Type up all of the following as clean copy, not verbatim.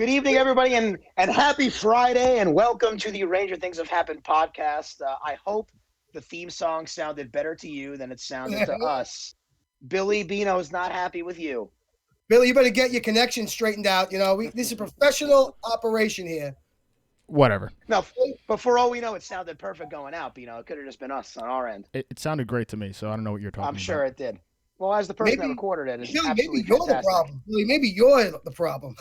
Good evening, everybody, and happy Friday, and welcome to the Ranger Things Have Happened podcast. I hope the theme song sounded better to you than it sounded to us. Billy Beano is not happy with you. Billy, you better get your connection straightened out. You know, this is a professional operation here. Whatever. No, but for all we know, it sounded perfect going out, Beano. It could have just been us on our end. It sounded great to me, so I don't know what you're talking about. I'm sure it did. Well, as the person that recorded it, it's Billy, absolutely maybe you're fantastic. the problem. Billy, maybe you're the problem.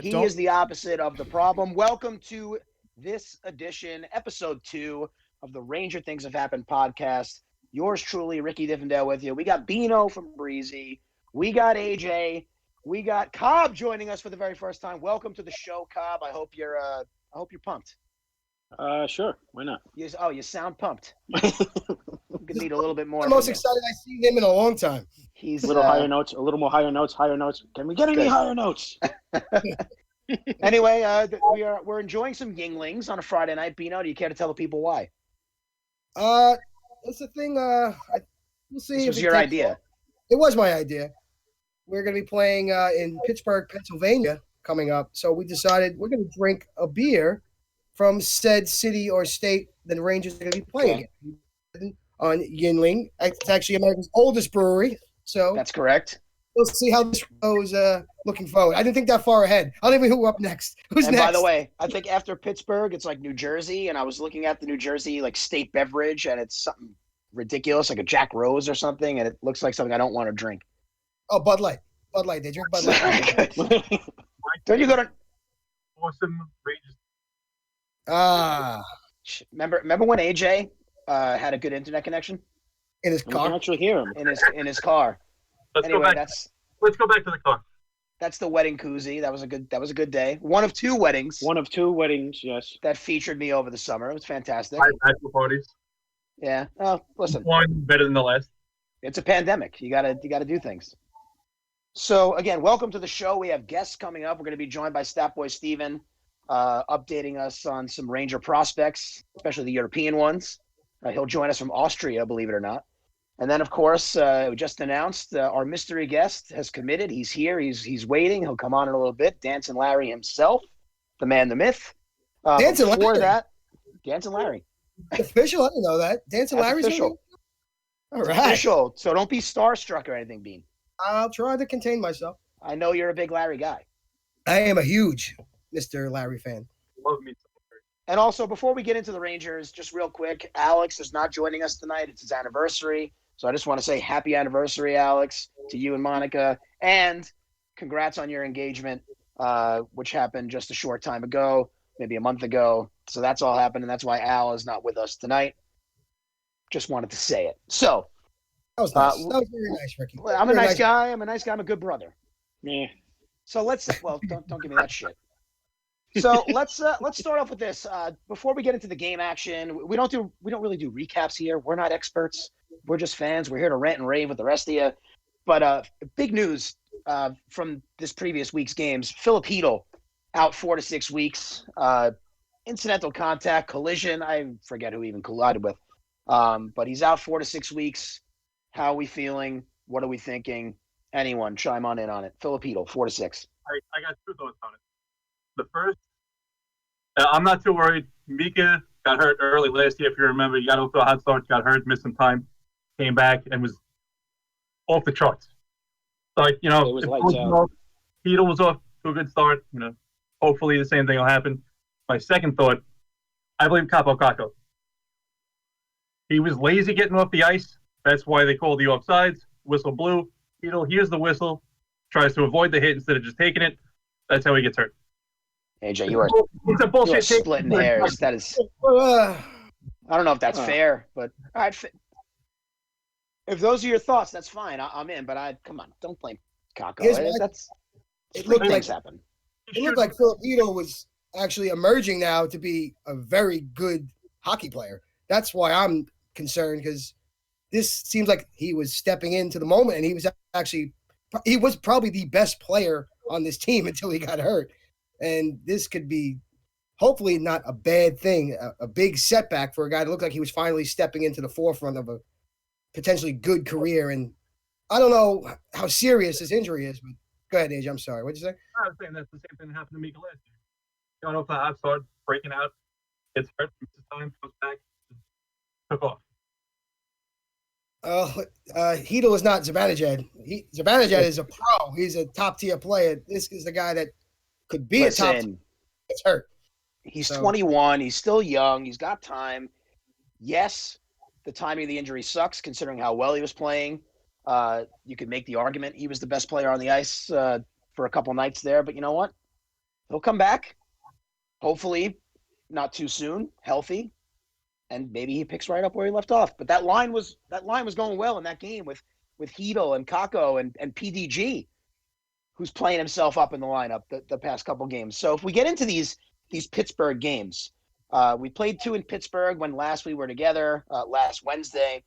He is the opposite of the problem. Welcome to this edition, episode 2 of the Ranger Things Have Happened podcast. Yours truly, Ricky Diffendale, with you. We got Beano from Breezy. We got AJ. We got Cobb joining us for the very first time. Welcome to the show, Cobb. I hope you're pumped. Sure. Why not? You sound pumped. You could need a little bit more. I'm the most excited I've seen him in a long time. He's a little higher notes, a little more higher notes. Can we get any higher notes? Anyway, we're enjoying some Yuenglings on a Friday night. Beano, do you care to tell the people why? That's the thing. We'll see. This was your idea. It was my idea. We're going to be playing in Pittsburgh, Pennsylvania coming up. So we decided we're going to drink a beer from said city or state that the Rangers are going to be playing on Yuengling. It's actually America's oldest brewery. So that's correct. We'll see how this goes looking forward. I didn't think that far ahead. I don't even know who's up next. Who's next? By the way, I think after Pittsburgh, it's like New Jersey, and I was looking at the New Jersey like state beverage, and it's something ridiculous, like a Jack Rose or something, and it looks like something I don't want to drink. Oh, Bud Light. Bud Light. They drink Bud Light. Don't you go to awesome Rangers? Remember when AJ had a good internet connection in his car? I can actually hear him in his car. Let's go back to the car. That's the wedding koozie. That was a good day. One of two weddings. Yes. That featured me over the summer. It was fantastic. 5 bachelor parties. Yeah. Oh, listen. One better than the last. It's a pandemic. You gotta do things. So again, welcome to the show. We have guests coming up. We're going to be joined by Statboy Steven, updating us on some Ranger prospects, especially the European ones. He'll join us from Austria, believe it or not. And then, of course, we just announced our mystery guest has committed. He's here. He's waiting. He'll come on in a little bit. Dancing Larry himself, the man, the myth. Dancing Larry. Dancing Larry. Official? I didn't know that. Dancing Larry's official. All right. Official. So don't be starstruck or anything, Bean. I'll try to contain myself. I know you're a big Larry guy. I am a huge Mr. Larry fan. Love me. And also, before we get into the Rangers, just real quick, Alex is not joining us tonight. It's his anniversary. So I just want to say happy anniversary, Alex, to you and Monica. And congrats on your engagement, which happened just a short time ago, maybe a month ago. So that's all happened, and that's why Al is not with us tonight. Give wanted to say it. So that was nice. That was very nice, Ricky. I'm a nice guy. I'm a good brother. Yeah. So don't give me that shit. So let's start off with this. Before we get into the game action, we don't really do recaps here. We're not experts. We're just fans. We're here to rant and rave with the rest of you. But big news from this previous week's games: Philip Hedl out 4 to 6 weeks. Incidental contact, collision. I forget who he even collided with. But he's out 4 to 6 weeks. How are we feeling? What are we thinking? Anyone chime on in on it? Philip Hedl, 4 to 6. I got 2 thoughts on it. The first, I'm not too worried. Mika got hurt early last year, if you remember. He got off to a hot start, got hurt, missed some time, came back, and was off the charts. So, Hedl was off to a good start. Hopefully the same thing will happen. My second thought, I blame Capo Caco. He was lazy getting off the ice. That's why they called the offsides. Whistle blew. Hedl hears the whistle, tries to avoid the hit instead of just taking it. That's how he gets hurt. AJ, you are splitting hairs. That is. I don't know if that's fair, but all right. If those are your thoughts, that's fine. I'm in, but come on, don't blame Caco. It looked like Philip Hedl was actually emerging now to be a very good hockey player. That's why I'm concerned, because this seems like he was stepping into the moment, and he was probably the best player on this team until he got hurt. And this could be hopefully not a bad thing, a big setback for a guy to look like he was finally stepping into the forefront of a potentially good career. And I don't know how serious his injury is, but Go ahead, Age. I'm sorry. What'd you say? I was saying that's the same thing that happened to Mika last year. Got off the hot start, breaking out, gets hurt, misses time, comes back, took off. Heedle is not Zibanejad. Zibanejad is a pro. He's a top-tier player. This is the guy that could be a top tier. Gets hurt. He's 21. He's still young. He's got time. Yes, the timing of the injury sucks considering how well he was playing. You could make the argument he was the best player on the ice for a couple nights there. But you know what? He'll come back. Hopefully not too soon, healthy. And maybe he picks right up where he left off. But that line was going well in that game with Hedel and Kako and PDG, who's playing himself up in the lineup the past couple games. So if we get into these Pittsburgh games, we played 2 in Pittsburgh when last we were together, last Wednesday,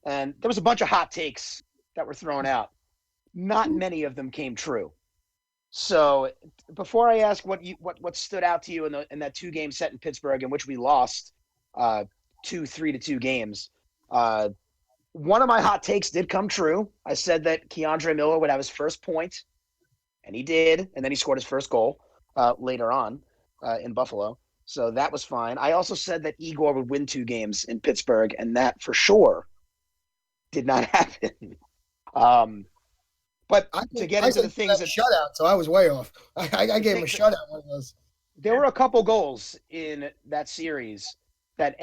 and there was a bunch of hot takes that were thrown out. Not many of them came true. So before I ask what stood out to you in that 2-game set in Pittsburgh in which we lost 3-2 games, one of my hot takes did come true. I said that Keandre Miller would have his first point, and he did, and then he scored his first goal later on in Buffalo. So that was fine. I also said that Igor would win 2 games in Pittsburgh, and that for sure did not happen. But to get into the things that shutout, so I was way off. I gave him a shutout. One of those. There were a couple goals in that series that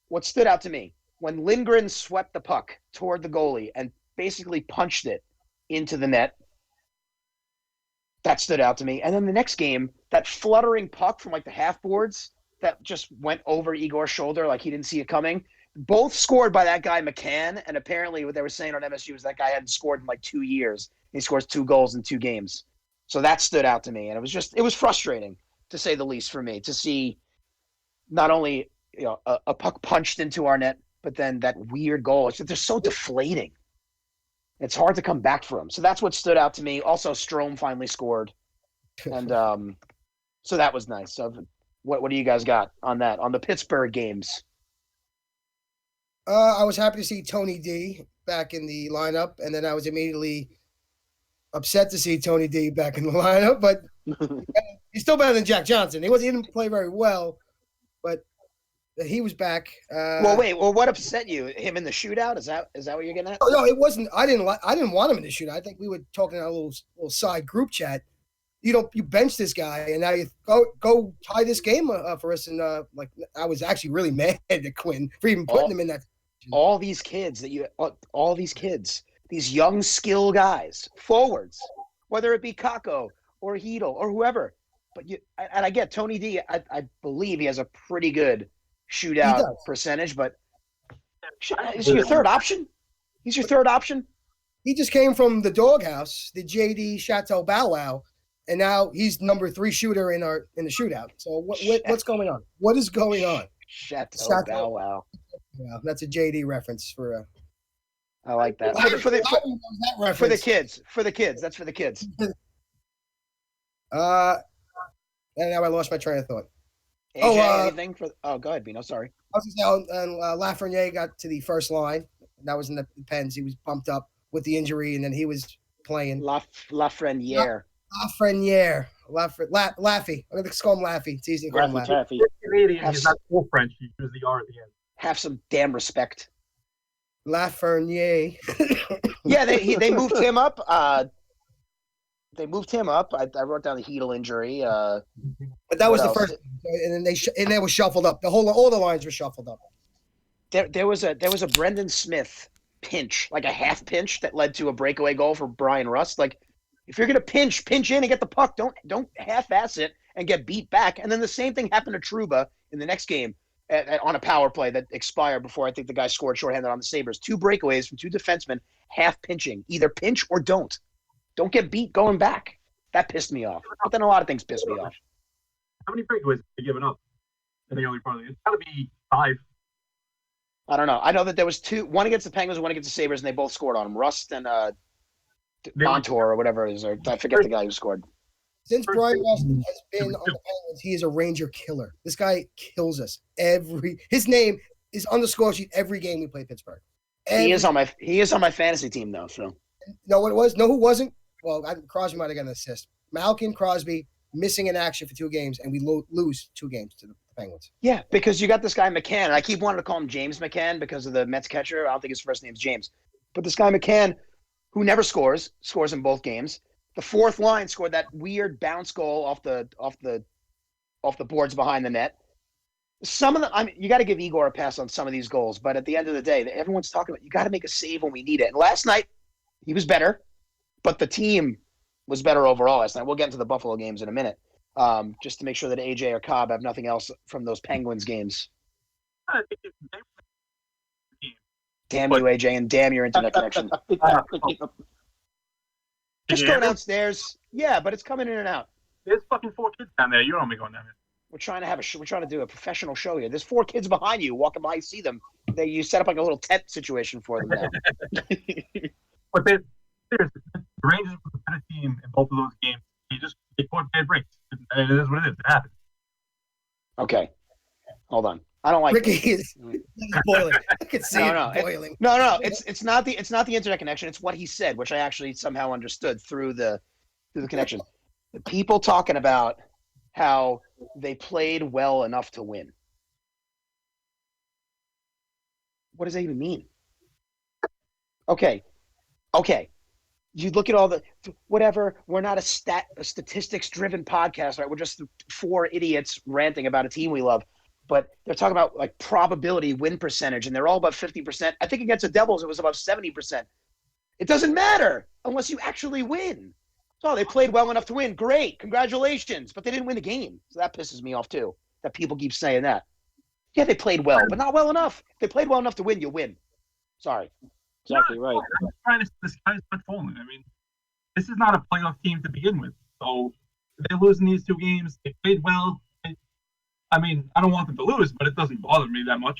what stood out to me when Lindgren swept the puck toward the goalie and basically punched it into the net. That stood out to me. And then the next game, that fluttering puck from the half boards that just went over Igor's shoulder like he didn't see it coming. Both scored by that guy McCann, and apparently what they were saying on MSU was that guy hadn't scored in 2 years. He scores 2 goals in 2 games. So that stood out to me, and it was frustrating, to say the least, for me to see not only a puck punched into our net, but then that weird goal. They're so deflating. It's hard to come back from. So that's what stood out to me. Also, Strome finally scored, and so that was nice. So what do you guys got on that, on the Pittsburgh games? I was happy to see Tony D back in the lineup, and then I was immediately upset to see Tony D back in the lineup. But he's still better than Jack Johnson. He didn't play very well, but he was back. What upset you? Him in the shootout? Is that what you're getting at? Oh, no, it wasn't. I didn't want him in the shootout. I think we were talking in a little side group chat. You bench this guy, and now you go tie this game for us. And I was actually really mad at Quinn for even putting him in that. All these kids these young skill guys, forwards, whether it be Kako or Hedel or whoever. But I get Tony D. I believe he has a pretty good shootout percentage, but is he your third option? He's your third option? He just came from the doghouse, the JD Chateau Bow Wow, and now he's number 3 shooter in the shootout. So what's going on? What is going on? Chateau Bow Wow. Yeah, that's a JD reference for. I like that. For the kids. That's for the kids. And now I lost my train of thought. Anything for? Oh, go ahead, Beano. Sorry. I was going to say, Lafreniere got to the first line. That was in the Pens. He was bumped up with the injury, and then he was playing. Lafreniere. Lafreniere. Laffy. I'm going to call him Laffy. It's easy to call him Laffy. Canadian. He's not full French. He uses the R at the end. Have some damn respect. Lafreniere. Yeah, they moved him up. I wrote down the Hedel injury. But that was the first, and then they were shuffled up. All the lines were shuffled up. There was a Brendan Smith pinch, like a half pinch that led to a breakaway goal for Brian Rust. Like, if you're gonna pinch in and get the puck. Don't half-ass it and get beat back. And then the same thing happened to Trouba in the next game on a power play that expired before I think the guy scored shorthanded on the Sabres. 2 breakaways from 2 defensemen, half pinching. Either pinch or don't. Don't get beat going back. That pissed me off. But then a lot of things pissed me off. How many breakaways have they given up in the early part of the year? It's got to be 5. I don't know. I know that there was 2, one against the Penguins, one against the Sabres, and they both scored on them. Rust and Montour or whatever it is. Or I forget the guy who scored. Since Brian Rust has been on the Penguins, he is a Ranger killer. This guy kills us. His name is on the score sheet every game we play Pittsburgh. He is on my fantasy team though. So know what it was? Know who wasn't? Crosby might have got an assist. Malkin, Crosby missing in action for 2 games, and we lose 2 games to the Penguins. Yeah, because you got this guy McCann. I keep wanting to call him James McCann because of the Mets catcher. I don't think his first name's James. But this guy McCann, who never scores in both games. The fourth line scored that weird bounce goal off the boards behind the net. Some of them, you got to give Igor a pass on some of these goals, but at the end of the day, everyone's talking about you got to make a save when we need it. And last night, he was better, but the team was better overall last night. We'll get into the Buffalo games in a minute, just to make sure that AJ or Cobb have nothing else from those Penguins games. Damn you, AJ, and damn your internet connection. Just go downstairs. Yeah, but it's coming in and out. There's fucking 4 kids down there. You don't be going down there. We're trying to do a professional show here. There's 4 kids behind you walking by. You see them. You set up like a little tent situation for them now. But seriously, the Rangers were the better team in both of those games. They caught bad breaks. It is what it is. It happens. Okay, hold on. I don't like Ricky is boiling. I can see it boiling. No. It's not the internet connection. It's what he said, which I actually somehow understood through the connection. The people talking about how they played well enough to win. What does that even mean? Okay. You look at all the whatever. We're not a statistics-driven podcast, right? We're just 4 idiots ranting about a team we love. But they're talking about like probability win percentage, and they're all about 50%. I think against the Devils, it was about 70%. It doesn't matter unless you actually win. So they played well enough to win. Great. Congratulations. But they didn't win the game. So that pisses me off too, that people keep saying that. Yeah, they played well, but not well enough. If they played well enough to win, you win. Sorry. Exactly right. I'm trying to disguise what's falling. I mean, this is not a playoff team to begin with. So they're losing these 2 games. They played well. I mean, I don't want them to lose, but it doesn't bother me that much.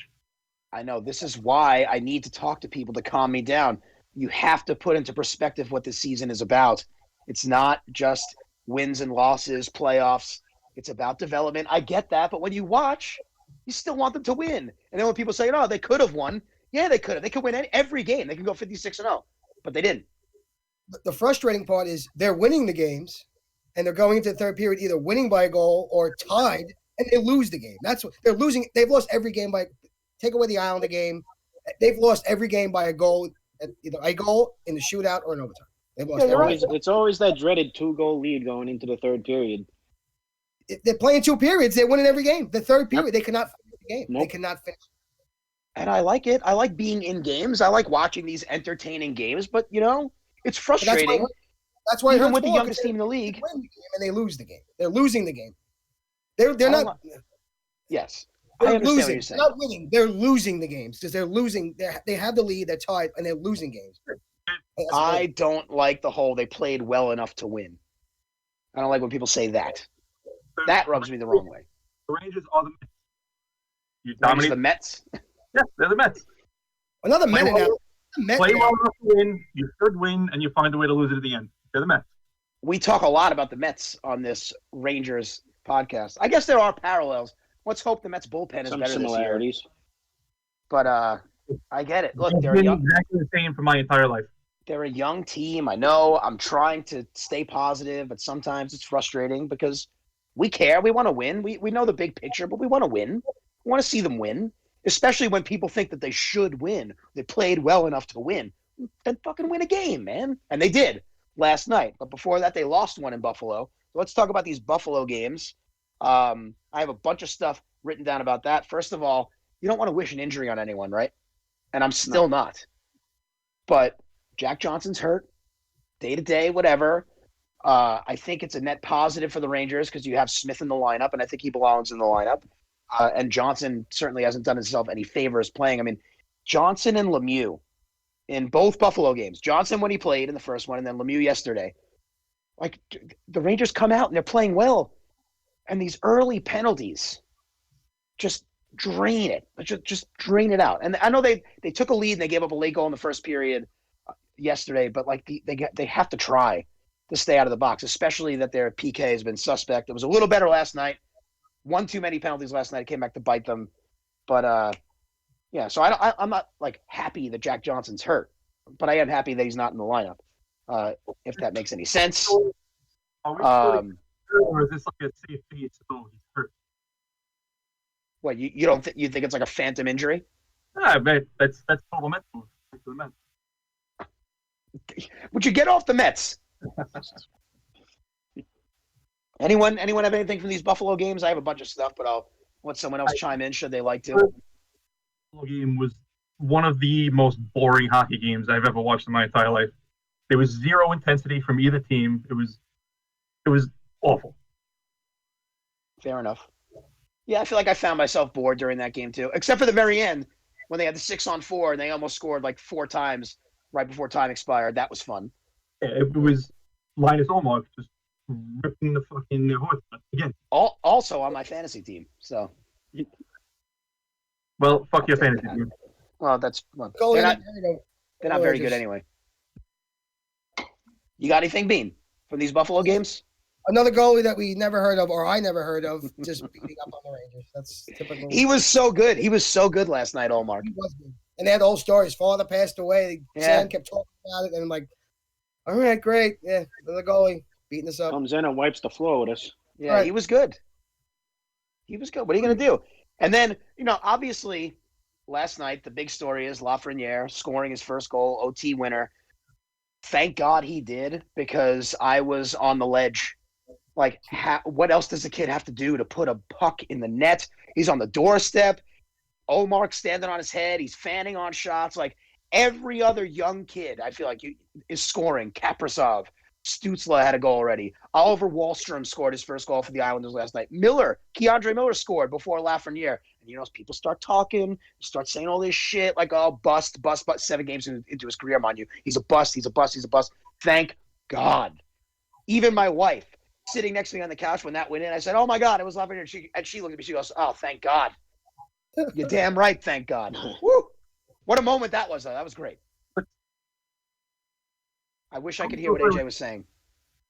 I know. This is why I need to talk to people to calm me down. You have to put into perspective what this season is about. It's not just wins and losses, playoffs. It's about development. I get that, but when you watch, you still want them to win. And then when people say, "Oh, they could have won," yeah, they could have. They could win every game. They could go 56-0, but they didn't. The frustrating part is they're winning the games, and they're going into the third period either winning by a goal or tied, and they lose the game. That's what they're losing. They've lost every game by take away the Islander game. They've lost every game by a goal, either a goal in the shootout or in overtime. They've lost It's always that dreaded 2-goal lead going into the third period. They're playing 2 periods. They're winning every game. The third period, they cannot finish the game. Nope. They cannot finish. And I like it. I like being in games. I like watching these entertaining games. But, it's frustrating. That's why even with the youngest team in the league. They win the game and they lose the game. They're losing the game. They're not. Yes. They're I understand losing. what you're saying. They're not winning. They're losing the games because they're losing. They have the lead. They're tied, and they're losing games. I don't like the whole they played well enough to win. I don't like when people say that. That rubs me the wrong way. The Rangers are the Mets. You Rangers dominate the Mets? Yeah, they're the Mets. Another Play Met well, now. play well enough to win. You should win, and you find a way to lose it at the end. They're the Mets. We talk a lot about the Mets on this Rangers podcast. I guess there are parallels. Let's hope the Mets bullpen is Some better similarities. this year. But I get it. Look, It's they're been young. exactly the same for my entire life. They're a young team. I know. I'm trying to stay positive, but sometimes it's frustrating because we care. We want to win. We know the big picture, but we want to win. We want to see them win, especially when people think that they should win. They played well enough to win. Then fucking win a game, man. And they did last night. But before that, they lost one in Buffalo. So let's talk about these Buffalo games. I have a bunch of stuff written down about that. First of all, you don't want to wish an injury on anyone, right? And I'm still not. But Jack Johnson's hurt, day-to-day, whatever. I think it's a net positive for the Rangers because you have Smith in the lineup, and I think he belongs in the lineup. And Johnson certainly hasn't done himself any favors playing. I mean, Johnson and Lemieux in both Buffalo games. Johnson when he played in the first one, and then Lemieux yesterday. Like, the Rangers come out, and they're playing well. And these early penalties just drain it. Just drain it out. And I know they took a lead, and they gave up a late goal in the first period yesterday, but like they have to try to stay out of the box, especially that their PK has been suspect. It was a little better last night. One too many penalties last night. It came back to bite them. But yeah, so I'm not like happy that Jack Johnson's hurt, but I am happy that he's not in the lineup. if that makes any sense. Are we really sure, or is this like a safety? So he's hurt. What you don't you think it's like a phantom injury? Yeah, man, that's total mental. Would you get off the Mets? Anyone have anything from these Buffalo games? I have a bunch of stuff, but I'll let someone else chime in should they like to. The Buffalo game was one of the most boring hockey games I've ever watched in my entire life. There was zero intensity from either team. It was awful. Fair enough. Yeah, I feel like I found myself bored during that game too, except for the very end when they had the 6-on-4 and they almost scored like 4 times right before time expired. That was fun. Yeah, it was Linus Ullmark just ripping the fucking horse again. Also on my fantasy team. So, well, fuck your fantasy team. Well, they're not very good anyway. You got anything, Bean, from these Buffalo games? Another goalie that we never heard of, or I never heard of, just beating up on the Rangers. That's typical. He was so good. He was so good last night, Ullmark. He was good. And they had the whole story. His father passed away. Sam kept talking about it, and I'm like, all right, great. Yeah, another goalie beating us up. Comes in and wipes the floor with us. Yeah, right. He was good. He was good. What are you going to do? And then, obviously, last night, the big story is Lafreniere scoring his first goal, OT winner. Thank God he did, because I was on the ledge. Like, what else does a kid have to do to put a puck in the net? He's on the doorstep. Omar's standing on his head. He's fanning on shots. Like, every other young kid, I feel like, is scoring. Kaprizov, Stützle had a goal already. Oliver Wahlstrom scored his first goal for the Islanders last night. Keandre Miller scored before Lafreniere. And, people start talking, start saying all this shit, like, oh, bust, 7 games into his career, mind you. He's a bust. Thank God. Even my wife, sitting next to me on the couch when that went in, I said, oh, my God, it was Lafreniere. And she looked at me, she goes, oh, thank God. You're damn right, thank God. Woo! What a moment that was, though. That was great. I wish I could hear what AJ was saying.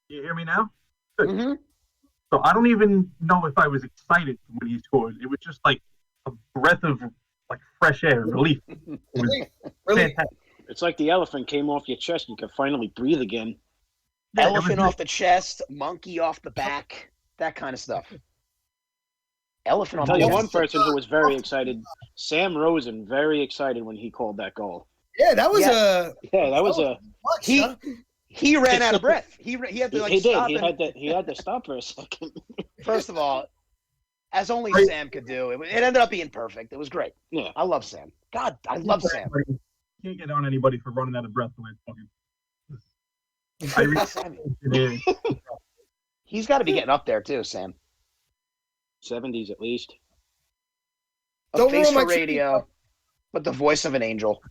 You hear me now? Good. Mm-hmm. So I don't even know if I was excited when he scored. It was just like a breath of like fresh air, relief. It was fantastic. It's like the elephant came off your chest and you could finally breathe again. Elephant off the chest, monkey off the back, that kind of stuff. Elephant off the chest. I'll tell you one person who was very excited, Sam Rosen, very excited when he called that goal. Yeah, that was He ran out of breath. He had to stop. He had to stop for a second. First of all, as only Sam could do, it ended up being perfect. It was great. Yeah, I love Sam. God, I love Sam. Can't get on anybody for running out of breath the way it's fucking. He's got to be getting up there too, Sam. 70s at least. A face for radio, but the voice of an angel.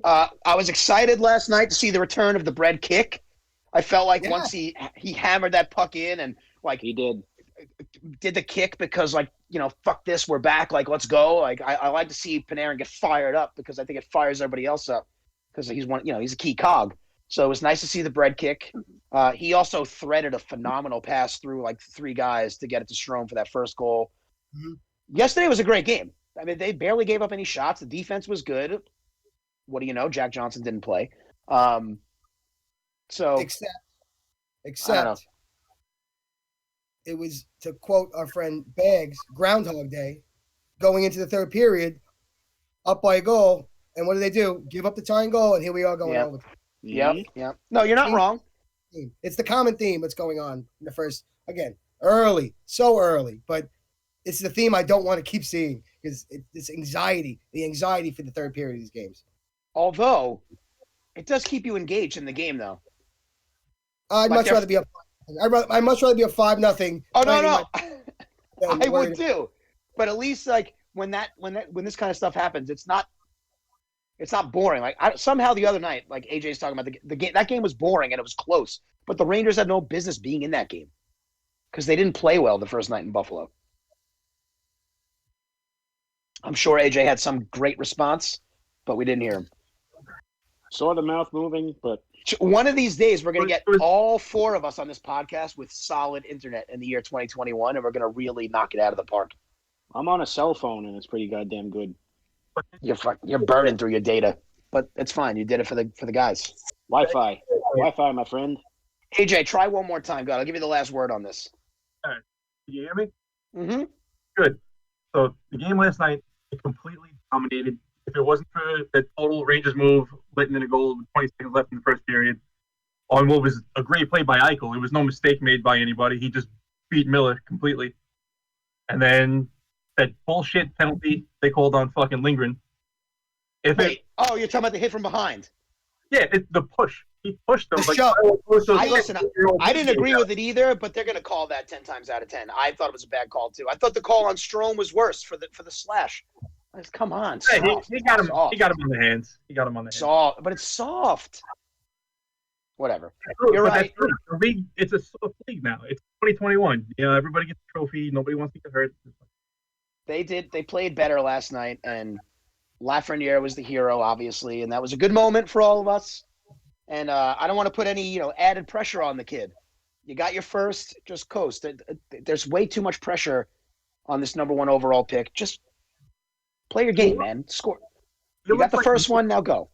I was excited last night to see the return of the bread kick. I felt like once he hammered that puck in and like he did the kick because fuck this, we're back, like let's go. Like I like to see Panarin get fired up because I think it fires everybody else up because he's he's a key cog. So it was nice to see the bread kick. He also threaded a phenomenal pass through like 3 guys to get it to Strome for that first goal. Mm-hmm. Yesterday was a great game. I mean, they barely gave up any shots. The defense was good. What do you know? Jack Johnson didn't play. Except it was, to quote our friend Bags, Groundhog Day, going into the third period, up by a goal. And what do? Give up the tying goal, and here we are going over. Yep. No, you're not wrong. It's the common theme that's going on in the first, again, so early. But it's the theme I don't want to keep seeing because it's the anxiety for the third period of these games. Although, it does keep you engaged in the game, though. I'd much rather be up. I'd much rather be a 5-0. Oh no! I would too, but at least like when this kind of stuff happens, it's not boring. Like somehow the other night, like AJ's talking about the game. That game was boring and it was close, but the Rangers had no business being in that game because they didn't play well the first night in Buffalo. I'm sure AJ had some great response, but we didn't hear him. Saw the mouth moving, but one of these days we're going to get all 4 of us on this podcast with solid internet in the year 2021, and we're going to really knock it out of the park. I'm on a cell phone, and it's pretty goddamn good. You're burning through your data. but it's fine. You did it for the guys. Wi-Fi, my friend. AJ, try one more time. God, I'll give you the last word on this. All right. Can you hear me? Mm-hmm. Good. So the game last night, it completely dominated. If it wasn't for that total Rangers move, letting in a goal with 20 seconds left in the first period, on what was a great play by Eichel. It was no mistake made by anybody. He just beat Miller completely. And then that bullshit penalty they called on fucking Lindgren. You're talking about the hit from behind. Yeah, it's the push. He pushed them. I didn't agree with it either, but they're going to call that 10 times out of 10. I thought it was a bad call too. I thought the call on Strome was worse for the slash. Come on, yeah, he got him. He got him on the hands. Soft, but it's soft. Whatever. You're but right. The league, it's a soft league now. It's 2021. Everybody gets a trophy. Nobody wants to get hurt. They did. They played better last night, and Lafreniere was the hero, obviously, and that was a good moment for all of us. And I don't want to put any, added pressure on the kid. You got your first, just coast. There's way too much pressure on this number 1 overall pick. Just play your game, man. Score. You got the first one, now go.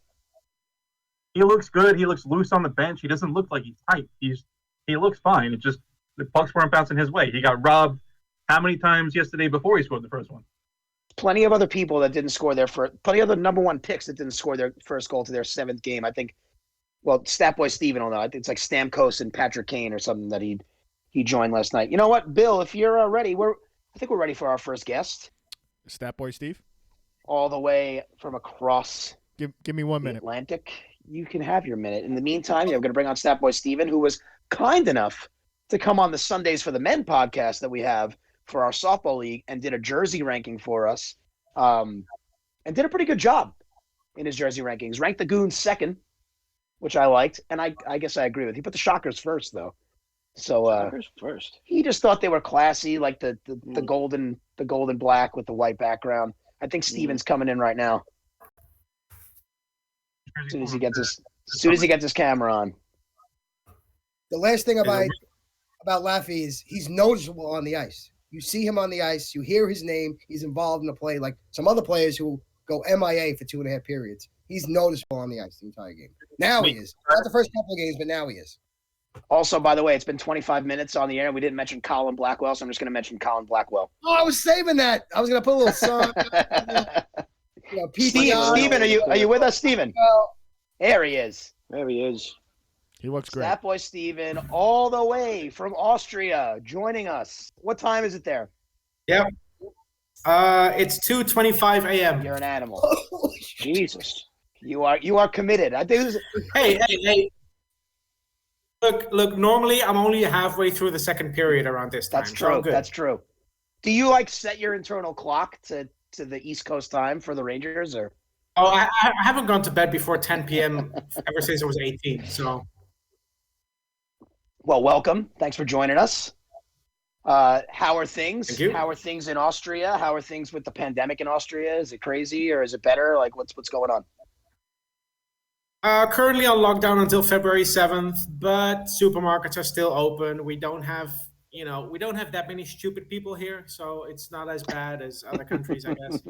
He looks good. He looks loose on the bench. He doesn't look like he's tight. He looks fine. It just the pucks weren't bouncing his way. He got robbed how many times yesterday before he scored the first one? Plenty of other people that didn't score their first. Plenty of other number 1 picks that didn't score their first goal to their 7th game. I think. Well, Statboy Steven will know. I think it's like Stamkos and Patrick Kane or something that he joined last night. You know what, Bill? If you're ready, I think we're ready for our first guest. Statboy Steve. All the way from across. Give me 1 minute. Atlantic. You can have your minute. In the meantime, I'm going to bring on Statboy Steven, who was kind enough to come on the Sundays for the Men podcast that we have for our softball league and did a jersey ranking for us, and did a pretty good job in his jersey rankings. Ranked the Goons 2nd, which I liked, and I guess I agree with. He put the Shockers first, though. So Shockers first. He just thought they were classy, like the golden black with the white background. I think Steven's coming in right now. As soon as he gets his camera on. The last thing about Laffy is he's noticeable on the ice. You see him on the ice. You hear his name. He's involved in the play like some other players who go MIA for 2.5 periods. He's noticeable on the ice the entire game. Now he is. Not the first couple of games, but now he is. Also, by the way, it's been 25 minutes on the air. We didn't mention Colin Blackwell, so I'm just going to mention Colin Blackwell. Oh, I was saving that. I was going to put a little song. Steven, are you with us, Steven? There he is. There he is. He looks great. Statboy Steven, all the way from Austria, joining us. What time is it there? Yep. It's 2:25 a.m. You're an animal. Jesus. You are committed. I think Hey. Look, normally I'm only halfway through the second period around this time. That's true. So That's true. Do you set your internal clock to the East Coast time for the Rangers, or? Oh, I haven't gone to bed before 10 p.m. ever since I was 18. So. Well, welcome. Thanks for joining us. How are things? Thank you. How are things in Austria? How are things with the pandemic in Austria? Is it crazy or is it better? Like, what's going on? Currently on lockdown until February 7th, but supermarkets are still open. We don't have that many stupid people here, so it's not as bad as other countries, I guess.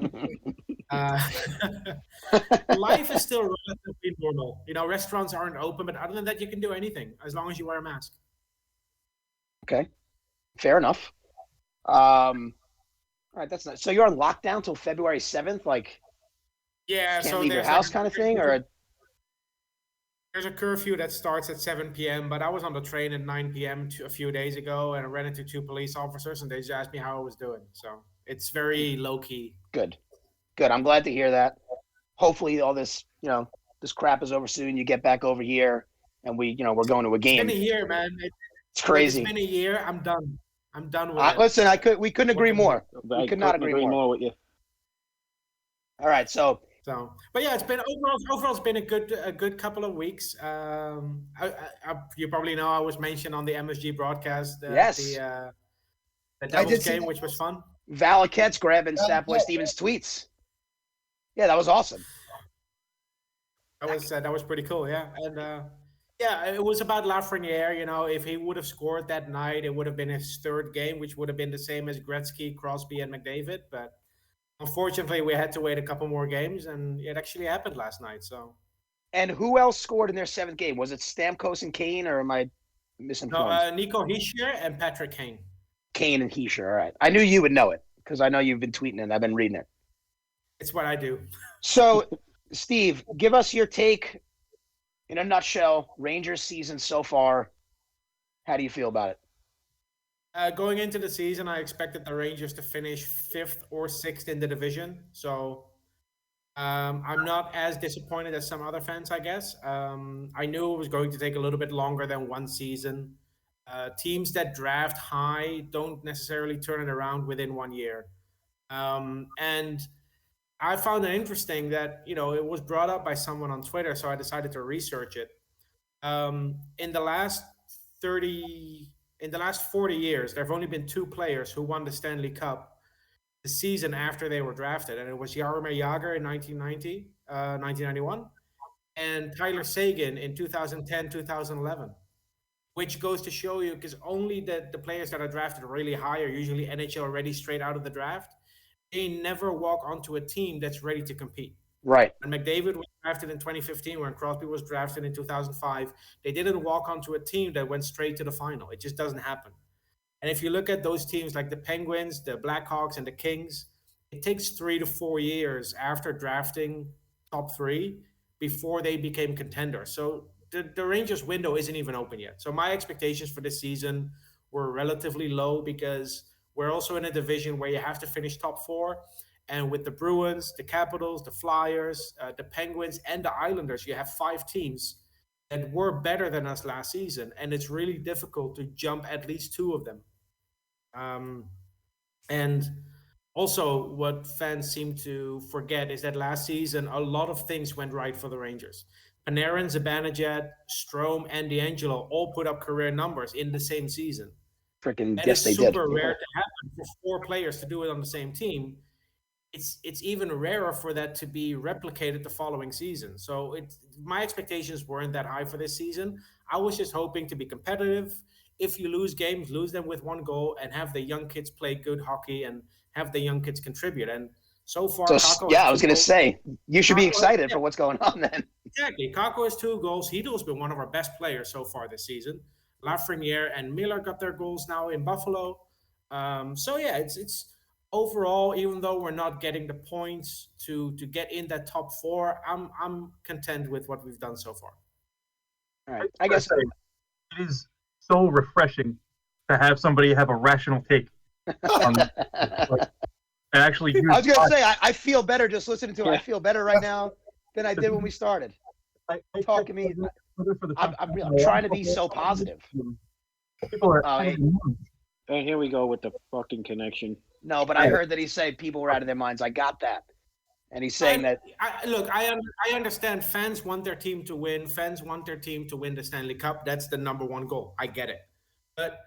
Life is still relatively normal. Restaurants aren't open, but other than that, you can do anything as long as you wear a mask. Okay, fair enough. All right, that's nice. So you're on lockdown till February 7th, like? Yeah. Can't leave your house, kind of thing, or? There's a curfew that starts at 7 p.m., but I was on the train at 9 p.m. a few days ago, and I ran into 2 police officers, and they just asked me how I was doing. So it's very low-key. Good. I'm glad to hear that. Hopefully all this, this crap is over soon. You get back over here, and we're going to a game. It's been a year, man. It's crazy. It's been a year. I'm done. I'm done with it. Listen, we couldn't agree more. We could not agree more with you. All right, so, but yeah, it's been overall. It's been a good couple of weeks. You probably know I was mentioned on the MSG broadcast. Yes. The Devils game, which was fun. Valaket's grabbing Statboy Stevens' tweets. Yeah, that was awesome. That was pretty cool. Yeah, and it was about Lafreniere. If he would have scored that night, it would have been his 3rd game, which would have been the same as Gretzky, Crosby, and McDavid. But Unfortunately, we had to wait a couple more games, and it actually happened last night. So. And who else scored in their 7th game? Was it Stamkos and Kane, or am I misinformed? No, Nico Hischier and Patrick Kane. Kane and Hischier. All right. I knew you would know it because I know you've been tweeting it. I've been reading it. It's what I do. So, Steve, give us your take in a nutshell. Rangers season so far. How do you feel about it? Going into the season, I expected the Rangers to finish 5th or 6th in the division. So I'm not as disappointed as some other fans, I guess. I knew it was going to take a little bit longer than one season. Teams that draft high don't necessarily turn it around within 1 year. And I found it interesting that, it was brought up by someone on Twitter, so I decided to research it. In the last 40 years, there have only been 2 players who won the Stanley Cup the season after they were drafted, and it was Jaromir Jagr in 1991, and Tyler Seguin in 2010, 2011, which goes to show you, because only the players that are drafted really high are usually NHL ready straight out of the draft. They never walk onto a team that's ready to compete. Right. When McDavid was drafted in 2015, when Crosby was drafted in 2005, they didn't walk onto a team that went straight to the final. It just doesn't happen. And if you look at those teams like the Penguins, the Blackhawks, and the Kings, it takes 3 to 4 years after drafting top 3 before they became contenders. So the Rangers window isn't even open yet. So my expectations for this season were relatively low because we're also in a division where you have to finish top 4. And with the Bruins, the Capitals, the Flyers, the Penguins, and the Islanders, you have 5 teams that were better than us last season. And it's really difficult to jump at least 2 of them. And also what fans seem to forget is that last season, a lot of things went right for the Rangers. Panarin, Zibanejad, Strome, and DeAngelo all put up career numbers in the same season. Freaking And yes, they it's did. super rare to happen for 4 players to do it on the same team. It's even rarer for that to be replicated the following season. So my expectations weren't that high for this season. I was just hoping to be competitive. If you lose games, lose them with 1 goal and have the young kids play good hockey and have the young kids contribute. And so far, Kakko I was going to say, you should be excited for what's going on then. Exactly. Kakko has 2 goals. Hedo's been one of our best players so far this season. Lafreniere and Miller got their goals now in Buffalo. It's overall, even though we're not getting the points to get in that top 4, I'm content with what we've done so far. All right. I guess it is so refreshing to have somebody have a rational take. Actually, I was going to say, I feel better just listening to it. I feel better right now than I did when we started. Talk to me. I'm trying to be so positive. People are. And here we go with the fucking connection. No, but I heard that he said people were out of their minds. I got that. And he's saying that. I understand fans want their team to win. Fans want their team to win the Stanley Cup. That's the number 1 goal. I get it. But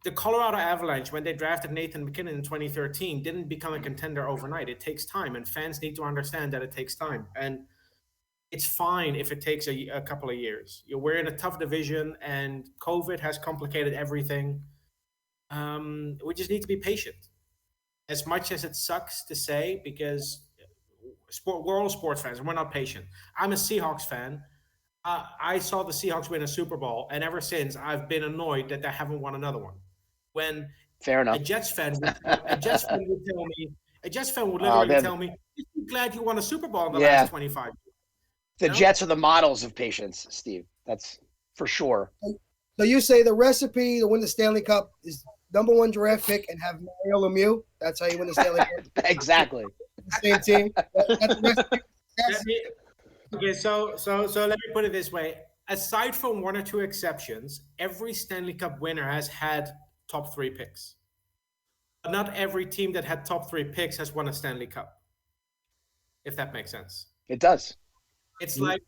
the Colorado Avalanche, when they drafted Nathan MacKinnon in 2013, didn't become a contender overnight. It takes time, and fans need to understand that it takes time. And it's fine if it takes a couple of years. We're in a tough division, and COVID has complicated everything. We just need to be patient. As much as it sucks to say, because we're all sports fans and we're not patient. I'm a Seahawks fan. I saw the Seahawks win a Super Bowl, and ever since I've been annoyed that they haven't won another one. When fair enough, a Jets fan would literally tell me, "I'm glad you won a Super Bowl in the last 25 years." The Jets are the models of patience, Steve. That's for sure. So you say the recipe to win the Stanley Cup is number 1 draft pick and have Mario Lemieux? That's how you win the Stanley Cup? Exactly. Same team. That's the recipe. Okay, so let me put it this way. Aside from 1 or 2 exceptions, every Stanley Cup winner has had top 3 picks. But not every team that had top 3 picks has won a Stanley Cup, if that makes sense. It does. It's like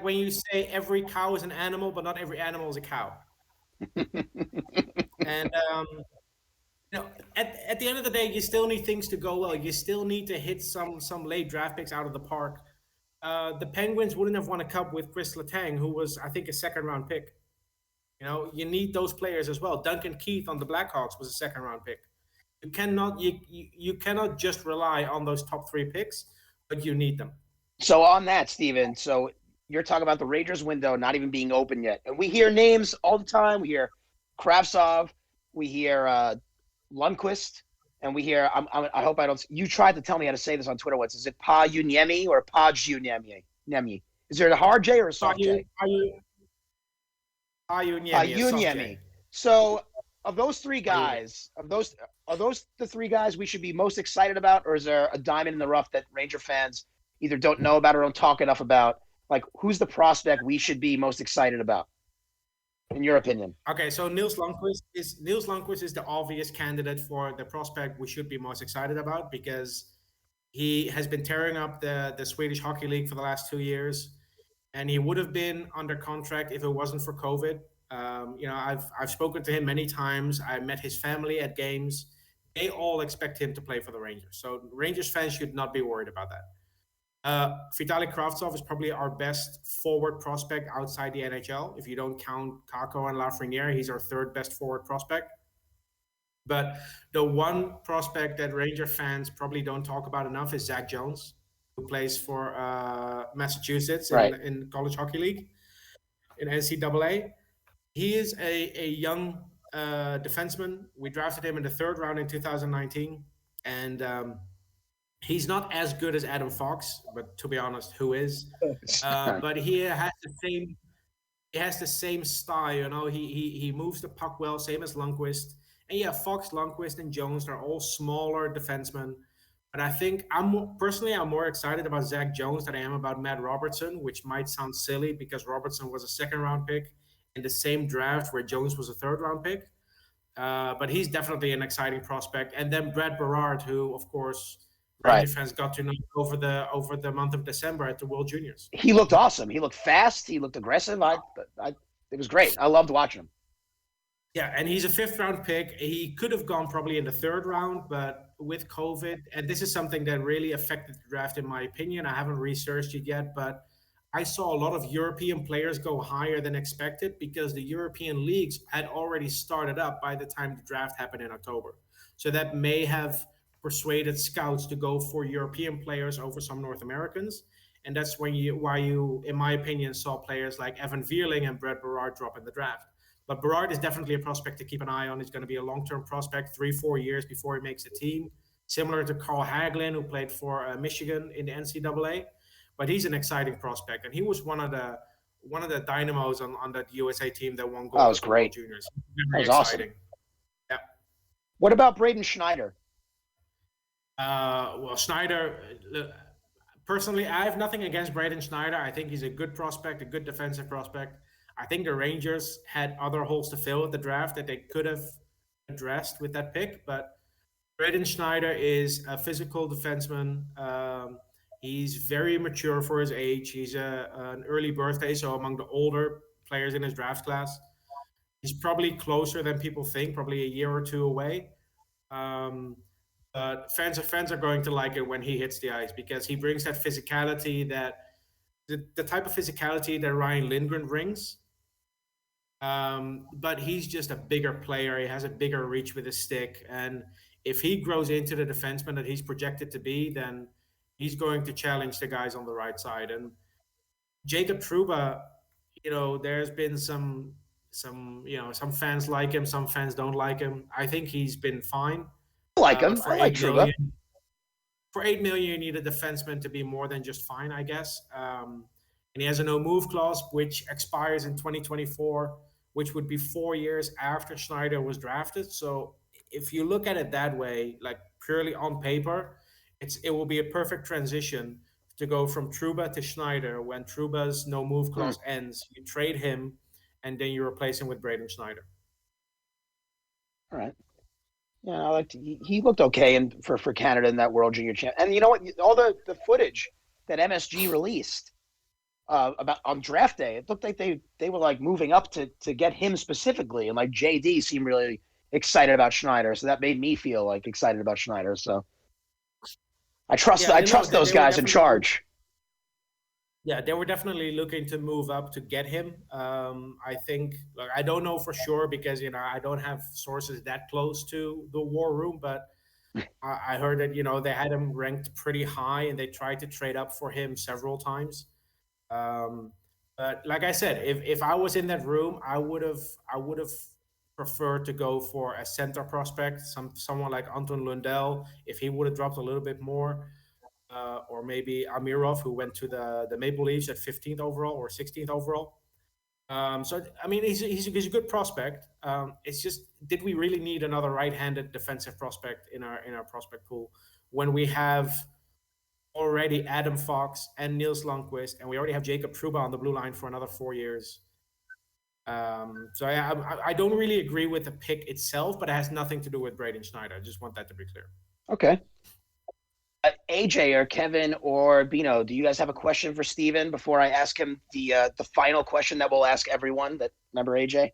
when you say every cow is an animal, but not every animal is a cow. And at the end of the day, you still need things to go well. You still need to hit some late draft picks out of the park. The Penguins wouldn't have won a cup with Chris Letang, who was, I think, a 2nd-round pick. You need those players as well. Duncan Keith on the Blackhawks was a 2nd-round pick. you cannot just rely on those top 3 picks, but you need them. So on that, Steven, so you're talking about the Rangers window not even being open yet. And we hear names all the time. We hear Kravtsov, we hear Lundqvist, and we hear, I hope I don't, you tried to tell me how to say this on Twitter once. Is it Pa-Uniemi or Pa-Uniemi? Is there a hard J or a soft J? Pa-Uniemi. So of those 3 guys, are those the 3 guys we should be most excited about, or is there a diamond in the rough that Ranger fans either don't know about or don't talk enough about? Like, who's the prospect we should be most excited about, in your opinion? Okay, so Niels Lundqvist is the obvious candidate for the prospect we should be most excited about, because he has been tearing up the Swedish Hockey League for the last 2 years, and he would have been under contract if it wasn't for COVID. I've spoken to him many times. I met his family at games. They all expect him to play for the Rangers, so Rangers fans should not be worried about that. Vitaly Kravtsov is probably our best forward prospect outside the NHL. If you don't count Kako and Lafreniere, he's our 3rd best forward prospect. But the one prospect that Ranger fans probably don't talk about enough is Zach Jones, who plays for Massachusetts in College Hockey League, in NCAA. He is a young defenseman. We drafted him in the 3rd round in 2019, and he's not as good as Adam Fox, but to be honest, who is? But he has the same style. He moves the puck well, same as Lundqvist. And yeah, Fox, Lundqvist, and Jones are all smaller defensemen. But I think I'm more excited about Zach Jones than I am about Matt Robertson, which might sound silly because Robertson was a 2nd-round pick in the same draft where Jones was a 3rd-round pick. But he's definitely an exciting prospect. And then Brad Berard, who, of course, Ranger fans got to know over the month of December at the World Juniors. He looked awesome. He looked fast. He looked aggressive. It was great. I loved watching him. Yeah, and he's a 5th-round pick. He could have gone probably in the 3rd round, but with COVID, and this is something that really affected the draft, in my opinion. I haven't researched it yet, but I saw a lot of European players go higher than expected because the European leagues had already started up by the time the draft happened in October. So that may have persuaded scouts to go for European players over some North Americans. And that's why you, in my opinion, saw players like Evan Vierling and Brett Berard drop in the draft. But Berard is definitely a prospect to keep an eye on. He's going to be a long-term prospect, 3-4 years before he makes the team, similar to Carl Hagelin, who played for Michigan in the NCAA. But he's an exciting prospect, and he was one of the dynamos on that USA team that won gold. That was great. Juniors. That was awesome. Yeah. What about Braden Schneider? Well, Schneider, personally, I have nothing against Braden Schneider. I think he's a good prospect, a good defensive prospect. I think the Rangers had other holes to fill at the draft that they could have addressed with that pick. But Braden Schneider is a physical defenseman. He's very mature for his age. He's an early birthday, so among the older players in his draft class. He's probably closer than people think, probably a year or 2 away. But fans are going to like it when he hits the ice because he brings that physicality, the type of physicality that Ryan Lindgren brings. But he's just a bigger player. He has a bigger reach with his stick. And if he grows into the defenseman that he's projected to be, then he's going to challenge the guys on the right side. And Jacob Trouba, there's been some fans like him, some fans don't like him. I think he's been fine. I like him. I like Trouba. For $8 million, you need a defenseman to be more than just fine, I guess. And he has a no-move clause, which expires in 2024, which would be 4 years after Schneider was drafted. So if you look at it that way, like purely on paper, it will be a perfect transition to go from Trouba to Schneider. When Trouba's no-move clause ends, you trade him, and then you replace him with Braden Schneider. All right. Yeah, he looked okay for Canada in that World Junior Champ. And you know what? All the footage that MSG released about on draft day, it looked like they were like moving up to get him specifically, and like JD seemed really excited about Schneider, so that made me feel like excited about Schneider. So I trust those guys in charge. Yeah, they were definitely looking to move up to get him. I think, I don't know for sure because, I don't have sources that close to the war room, but I heard that they had him ranked pretty high, and they tried to trade up for him several times. But like I said, if I was in that room, I would have preferred to go for a center prospect, someone like Anton Lundell, if he would have dropped a little bit more, or maybe Amirov, who went to the Maple Leafs at 15th overall or 16th overall. So I mean, he's a good prospect. It's just, did we really need another right-handed defensive prospect in our prospect pool when we have already Adam Fox and Niels Lundqvist, and we already have Jacob Trouba on the blue line for another 4 years? So I don't really agree with the pick itself, but it has nothing to do with Braden Schneider. I just want that to be clear. Okay. AJ or Kevin or Beano, do you guys have a question for Steven before I ask him the final question that we'll ask everyone? Remember AJ?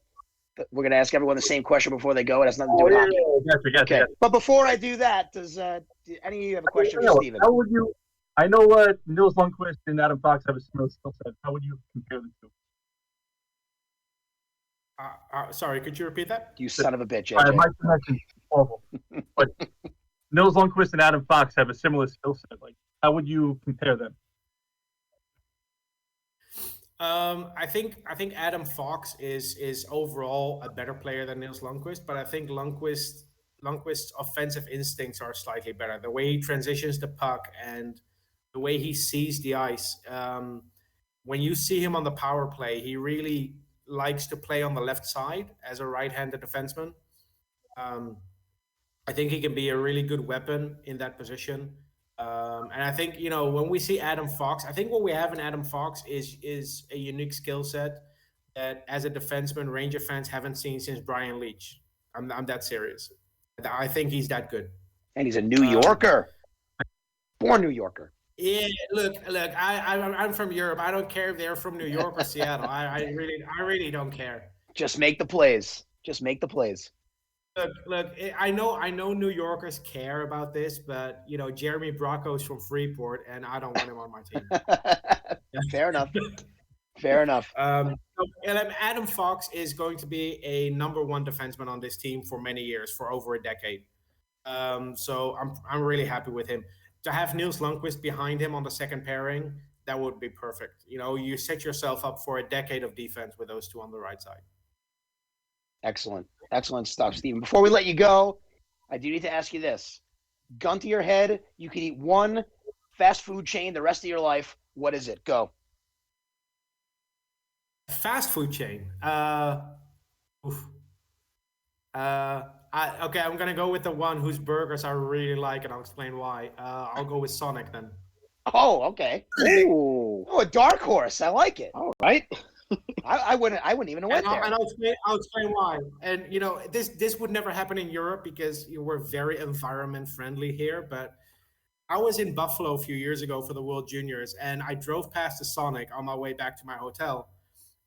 We're going to ask everyone the same question before they go. It has nothing to do with hockey. Gotcha. But before I do that, does any of you have a question for Steven? How would you? I know what Niels Lundqvist and Adam Fox have a similar skill set. How would you compare the two? Sorry, could you repeat that? You son of a bitch, All right, AJ. my connection is horrible. But Niels Lundqvist and Adam Fox have a similar skill set. Like, how would you compare them? I think Adam Fox is overall a better player than Niels Lundqvist, but I think Lundqvist's offensive instincts are slightly better. The way he transitions the puck and the way he sees the ice. When you see him on the power play, he really likes to play on the left side as a right-handed defenseman. I think he can be a really good weapon in that position. And I think, when we see Adam Fox, I think what we have in Adam Fox is a unique skill set that, as a defenseman, Ranger fans haven't seen since Brian Leach. I'm that serious. I think he's that good. And he's a New Yorker. Born New Yorker. Yeah, look. I'm from Europe. I don't care if they're from New York or Seattle. I really don't care. Just make the plays. Look. I know New Yorkers care about this, but Jeremy Bracco's from Freeport, and I don't want him on my team. Fair enough. Adam Fox is going to be a number one defenseman on this team for many years, for over a decade. So I'm really happy with him. To have Niels Lundqvist behind him on the second pairing, that would be perfect. You set yourself up for a decade of defense with those two on the right side. Excellent stuff, Steven. Before we let you go, I do need to ask you this. Gun to your head, you could eat one fast food chain the rest of your life. What is it? Go. Fast food chain. I'm gonna go with the one whose burgers I really like, and I'll explain why. I'll go with Sonic then. Oh, okay. Ooh. Oh, a dark horse. I like it. All right. I wouldn't even have went there. And I'll explain why. And this would never happen in Europe because we're very environment friendly here. But I was in Buffalo a few years ago for the World Juniors, and I drove past the Sonic on my way back to my hotel.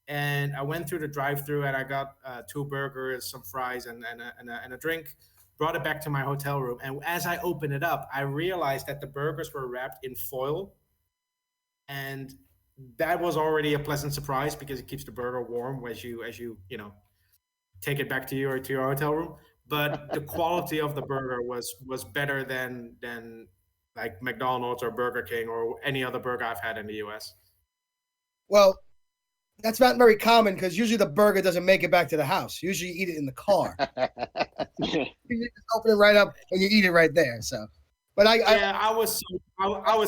And I went through the drive-thru, and I got 2 burgers, some fries, and a drink. Brought it back to my hotel room, and as I opened it up, I realized that the burgers were wrapped in foil, and that was already a pleasant surprise because it keeps the burger warm as you take it back to your hotel room. But the quality of the burger was better than like McDonald's or Burger King or any other burger I've had in the U.S. Well, that's not very common because usually the burger doesn't make it back to the house. Usually you eat it in the car. You just open it right up and you eat it right there. So, but I was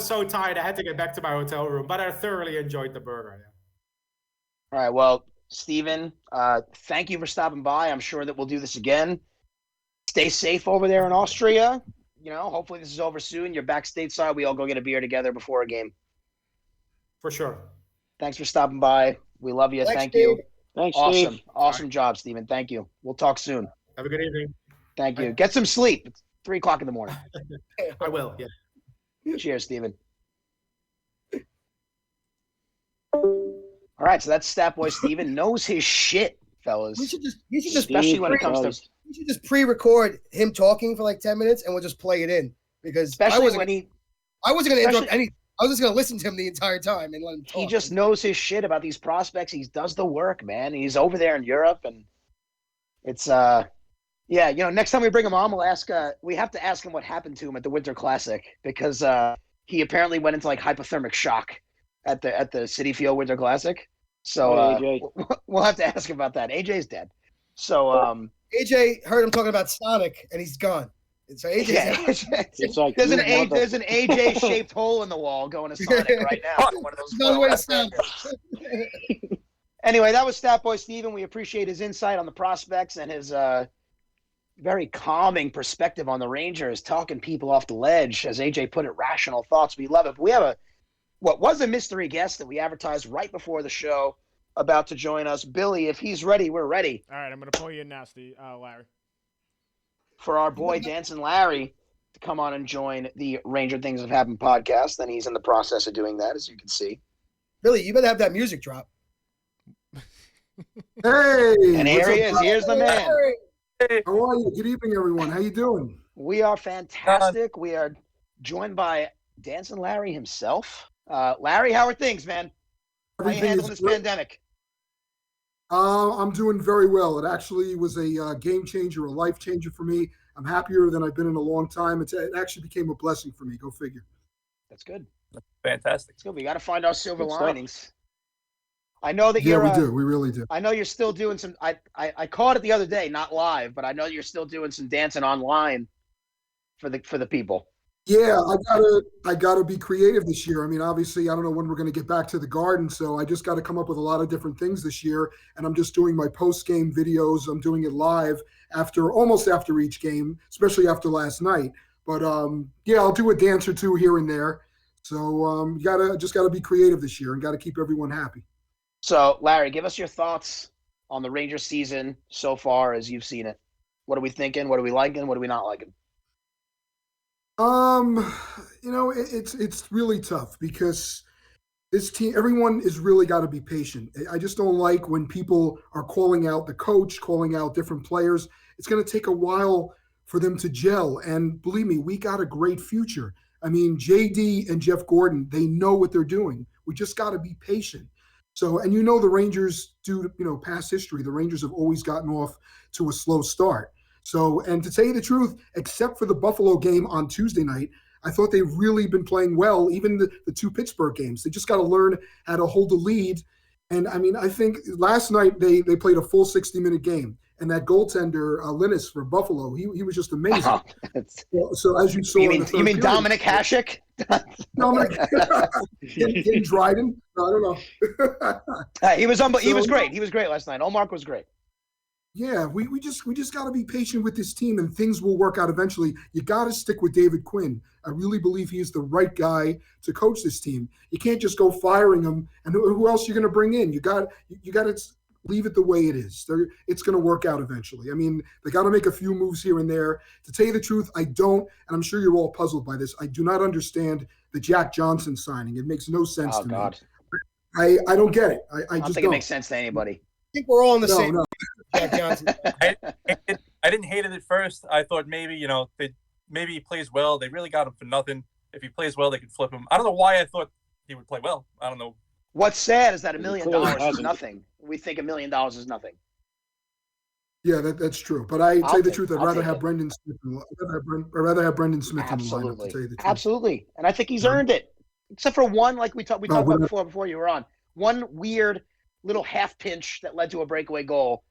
so tired I had to get back to my hotel room, but I thoroughly enjoyed the burger. All right. Well, Steven, thank you for stopping by. I'm sure that we'll do this again. Stay safe over there in Austria. Hopefully this is over soon. You're back stateside. We all go get a beer together before a game. For sure. Thanks for stopping by. We love you. Thank Steve. you. Thanks, Awesome. Steve. Awesome job, Steven. Thank you. We'll talk soon. Have a good evening. Thank you. Get some sleep. It's 3:00 in the morning. I will. Yeah. Cheers, Steven. All right, so that's Statboy Steven. Knows his shit, fellas. You should just Especially when it comes to you should just pre-record him talking for like 10 minutes and we'll just play it in because especially I wasn't when going to interrupt anything. I was just going to listen to him the entire time and let him talk. he just knows his shit about these prospects. He does the work, man. He's over there in Europe, and it's Yeah, next time we bring him on, we'll ask. We have to ask him what happened to him at the Winter Classic because he apparently went into like hypothermic shock at the Citi Field Winter Classic. So AJ. we'll have to ask about that. AJ's dead. So AJ heard him talking about Sonic, and he's gone. So AJ, It's like there's an AJ shaped hole in the wall going to Sonic right now. One of those. no way to stop. Anyway, that was Statboy Steven. We appreciate his insight on the prospects and his very calming perspective on the Rangers, talking people off the ledge, as AJ put it, rational thoughts. We love it. But we have what was a mystery guest that we advertised right before the show about to join us. Billy, if he's ready, we're ready. All right, I'm going to pull you in now, Larry. For our boy Dancing Larry to come on and join the Ranger Things Have Happened podcast. And he's in the process of doing that, as you can see. Billy, you better have that music drop. Hey, and here he is. Here's the man. Hey, how are you? Good evening, everyone. How you doing? We are fantastic. We are joined by Dancing Larry himself. Larry, how are things, man? How are you handling this pandemic? I'm doing very well. It actually was a game changer, a life changer for me. I'm happier than I've been in a long time. It actually became a blessing for me. Go figure. That's good. Fantastic. That's good. We got to find our silver linings. I know that you're. Yeah, we do. We really do. I know you're still doing some. I caught it the other day, not live, but I know you're still doing some dancing online for the people. Yeah, I gotta be creative this year. I mean, obviously, I don't know when we're going to get back to the Garden, so I just got to come up with a lot of different things this year. And I'm just doing my post-game videos. I'm doing it live almost after each game, especially after last night. But yeah, I'll do a dance or two here and there. So just gotta be creative this year and got to keep everyone happy. So, Larry, give us your thoughts on the Ranger season so far as you've seen it. What are we thinking? What are we liking? What are we not liking? It's really tough because this team, everyone is really got to be patient. I just don't like when people are calling out the coach, calling out different players. It's going to take a while for them to gel. And believe me, we got a great future. I mean, JD and Jeff Gordon, they know what they're doing. We just got to be patient. So, and the Rangers do, past history, the Rangers have always gotten off to a slow start. So, and to tell you the truth, except for the Buffalo game on Tuesday night, I thought they've really been playing well, even the two Pittsburgh games. They just got to learn how to hold the lead. And, I mean, I think last night they played a full 60-minute game. And that goaltender, Linus for Buffalo, he was just amazing. So as you saw, you mean Dominic Hasek? Dominic in Dryden? No, I don't know. He was he was great. He was great last night. Olmark was great. Yeah, we just got to be patient with this team, and things will work out eventually. You got to stick with David Quinn. I really believe he is the right guy to coach this team. You can't just go firing him. And who else are you going to bring in? You got to leave it the way it is. It's going to work out eventually. I mean, they got to make a few moves here and there. To tell you the truth, I don't, and I'm sure you're all puzzled by this, I do not understand the Jack Johnson signing. It makes no sense to me. I don't get it. I don't just think it makes sense to anybody. I think we're all on the same. No. Jack Johnson. I didn't hate it at first. I thought maybe maybe he plays well. They really got him for nothing. If he plays well, they could flip him. I don't know why I thought he would play well. I don't know. What's sad is that $1 million is nothing. We think $1 million is nothing. Yeah, that's true. But I tell you the truth, I'd rather have Brendan Smith. I'd rather have Brendan Smith in the lineup. To tell you the truth. Absolutely, and I think he's earned it. Except for one, like we talked about before you were on, one weird little half pinch that led to a breakaway goal.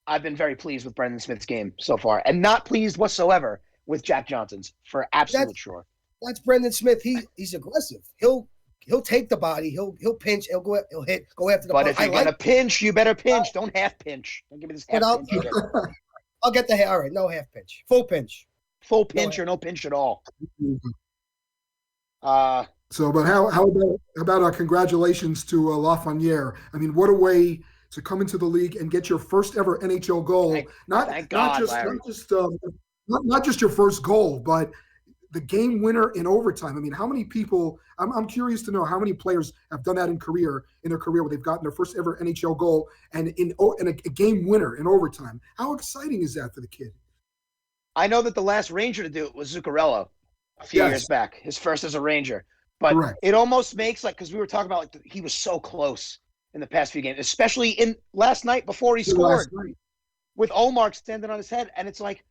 I've been very pleased with Brendan Smith's game so far, and not pleased whatsoever with Jack Johnson's for absolute sure. That's Brendan Smith. He's aggressive. He'll take the body. He'll pinch. He'll hit. Go after the ball. But if you're gonna pinch, you better pinch. Don't half pinch. Don't give me this half pinch. I'll get the all right. No half pinch. Full pinch. Full pinch or no pinch at all. But how about our congratulations to Lafreniere? I mean, what a way to come into the league and get your first ever NHL goal. Not just your first goal, but the game winner in overtime. I mean, how many people? I'm curious to know how many players have done that in their career where they've gotten their first ever NHL goal and in a game winner in overtime. How exciting is that for the kid? I know that the last Ranger to do it was Zuccarello a few years back, his first as a Ranger. But It almost makes because we were talking about he was so close in the past few games, especially in last night before he scored. with Omar standing on his head, and it's like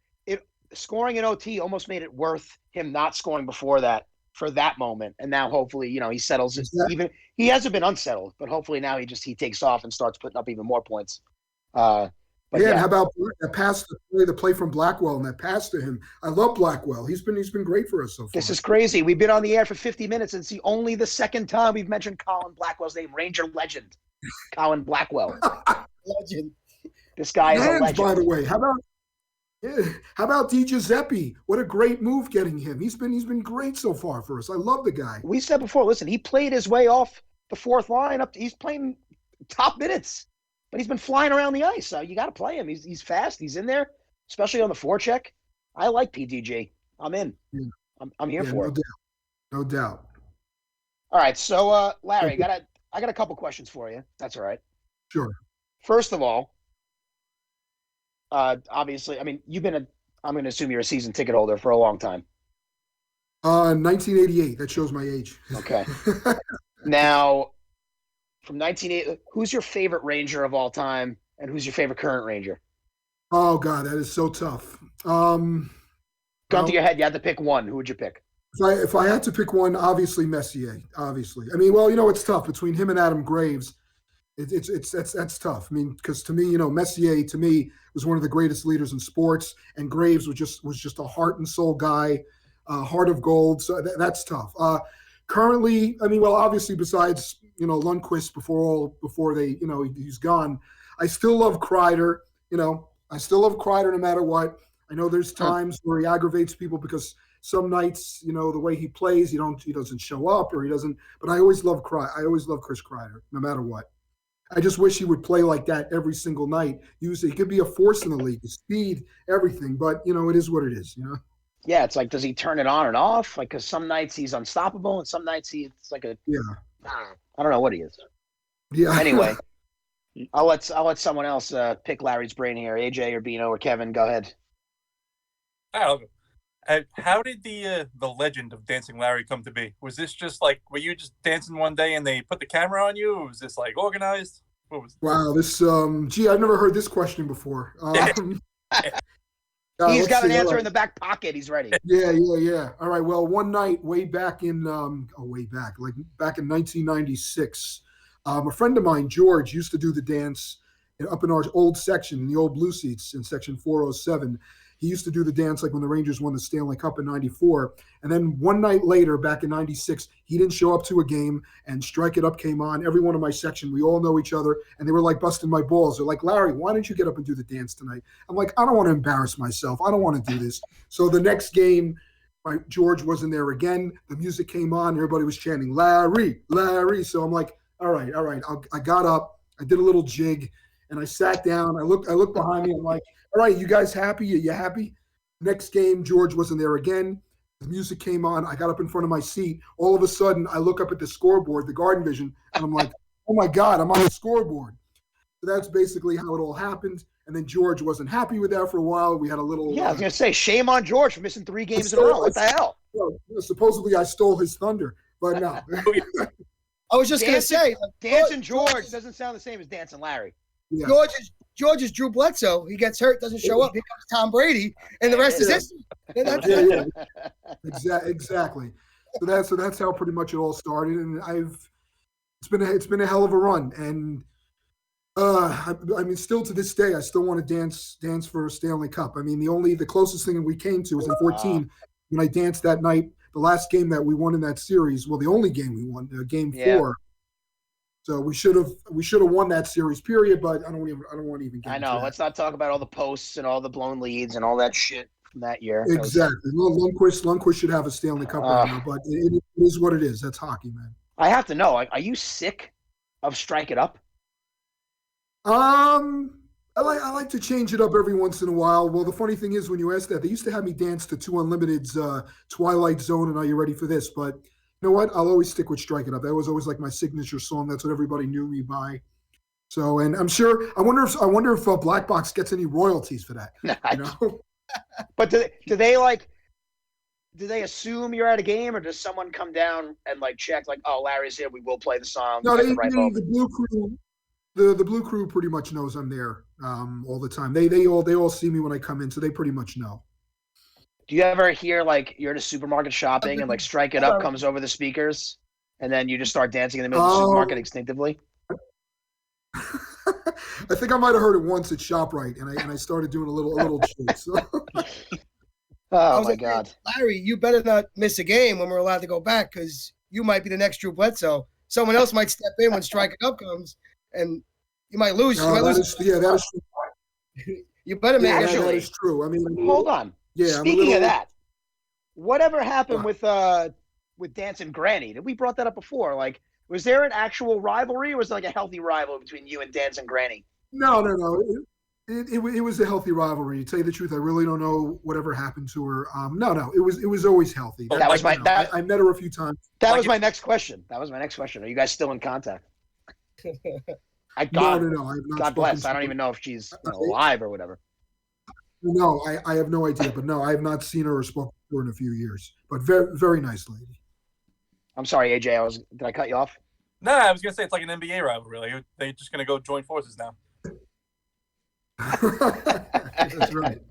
scoring in OT almost made it worth him not scoring before that for that moment. And now hopefully, he settles it. Even he hasn't been unsettled, but hopefully now he takes off and starts putting up even more points. And how about that pass, the play from Blackwell and that pass to him? I love Blackwell. He's been great for us so far. This is crazy. We've been on the air for 50 minutes, and it's only the second time we've mentioned Colin Blackwell's name, Ranger legend, Colin Blackwell. Legend. This guy is a legend. By the way, how about Di Giuseppe? What a great move getting him. He's been great so far for us. I love the guy. We said before, listen, he played his way off the fourth line he's playing top minutes, but he's been flying around the ice. So you got to play him. He's fast. He's in there, especially on the forecheck. I like PDG. I'm in. Yeah. I'm here for it. No doubt. All right. So Larry, I got a couple questions for you. That's all right. Sure. First of all, obviously, I mean, I'm going to assume you're a season ticket holder for a long time. 1988. That shows my age. Okay. Now, from 1980, who's your favorite Ranger of all time, and who's your favorite current Ranger? Oh God, that is so tough. Gun to your head, you had to pick one. Who would you pick? If I had to pick one, obviously Messier. Obviously, I mean, well, it's tough between him and Adam Graves. That's tough. I mean, because to me, Messier to me was one of the greatest leaders in sports, and Graves was just a heart and soul guy, heart of gold. So that's tough. Currently, I mean, well, obviously, besides Lundqvist before they he's gone, I still love Kreider. I still love Kreider no matter what. I know there's times where he aggravates people because some nights, the way he plays, he doesn't show up or he doesn't. But I always love I always love Chris Kreider no matter what. I just wish he would play like that every single night. He could be a force in the league, his speed, everything. But it is what it is. Yeah, it's like, does he turn it on and off? Like, because some nights he's unstoppable, and some nights it's like I don't know what he is. Yeah. Anyway, I'll let someone else pick Larry's brain here. AJ or Beano or Kevin, go ahead. How did the legend of Dancing Larry come to be? Was this just like, were you just dancing one day and they put the camera on you? Or was this like organized? What was it? Wow, this I've never heard this question befar. He's got an answer in the back pocket. He's ready. Yeah. All right. Well, one night way back in back in 1996, a friend of mine, George, used to do the dance up in our old section, in the old blue seats in section 407. He used to do the dance like when the Rangers won the Stanley Cup in 94. And then one night later, back in 96, he didn't show up to a game and Strike It Up came on. Everyone in my section, we all know each other. And they were like busting my balls. They're like, Larry, why don't you get up and do the dance tonight? I'm like, I don't want to embarrass myself. I don't want to do this. So the next game, George wasn't there again. The music came on. Everybody was chanting, Larry, Larry. So I'm like, all right. I got up. I did a little jig and I sat down. I looked behind me. I'm like, all right, you guys happy? Are you happy? Next game, George wasn't there again. The music came on. I got up in front of my seat. All of a sudden, I look up at the scoreboard, the Garden Vision, and I'm like, oh, my God, I'm on the scoreboard. So that's basically how it all happened. And then George wasn't happy with that for a while. We had a little – Yeah, I was going to say, shame on George for missing 3 games in a row. What the hell? Supposedly, I stole his thunder, but no. I was just going to say – Dancing George doesn't sound the same as Dancing Larry. Yeah. George is Drew Bledsoe. He gets hurt, doesn't show up. Here comes Tom Brady, and the rest is history. Exactly. So that's how pretty much it all started, and it's been a hell of a run, and I mean, still to this day, I still want to dance for a Stanley Cup. I mean, the closest thing that we came to was in 14 when I danced that night, the last game that we won in that series. Well, the only game we won, game 4. So we should have won that series, period. But I don't want to even get. I know. Let's not talk about all the posts and all the blown leads and all that shit from that year. Exactly. Lundqvist should have a Stanley Cup right now, but it is what it is. That's hockey, man. I have to know. Are you sick of Strike It Up? I like to change it up every once in a while. Well, the funny thing is, when you ask that, they used to have me dance to 2 Unlimited's Twilight Zone and Are You Ready for This? But you know what? I'll always stick with Strike It Up. That was always like my signature song. That's what everybody knew me by. So, and I'm sure. I wonder if Black Box gets any royalties for that. You know? But do they assume you're at a game, or does someone come down and like check, like, oh, Larry's here, we will play the song? No, the Blue Crew. The Blue Crew pretty much knows I'm there all the time. They all see me when I come in, so they pretty much know. Do you ever hear like you're at a supermarket shopping and like Strike It Up comes over the speakers, and then you just start dancing in the middle of the supermarket instinctively? I think I might have heard it once at ShopRite, and I started doing a little jig. So. Oh my God, Larry, you better not miss a game when we're allowed to go back, because you might be the next Drew Bledsoe. Someone else might step in when Strike It Up comes, and you might lose. That is true. You better make it. That is true. I mean, hold on. Yeah. Speaking of that, whatever happened with Dancing Granny? We brought that up before. Like, was there an actual rivalry, or was it like a healthy rivalry between you and Dancing Granny? No. It was a healthy rivalry. To tell you the truth, I really don't know whatever happened to her. No, it was always healthy. I met her a few times. That was my next question. Are you guys still in contact? No. I have not. God bless. I don't even know if she's alive or whatever. No, I have no idea. But no, I have not seen her or spoken to her in a few years. But very, very nice lady. I'm sorry, AJ. Did I cut you off? No, I was gonna say it's like an NBA rivalry. Like they're just gonna go join forces now. That's right.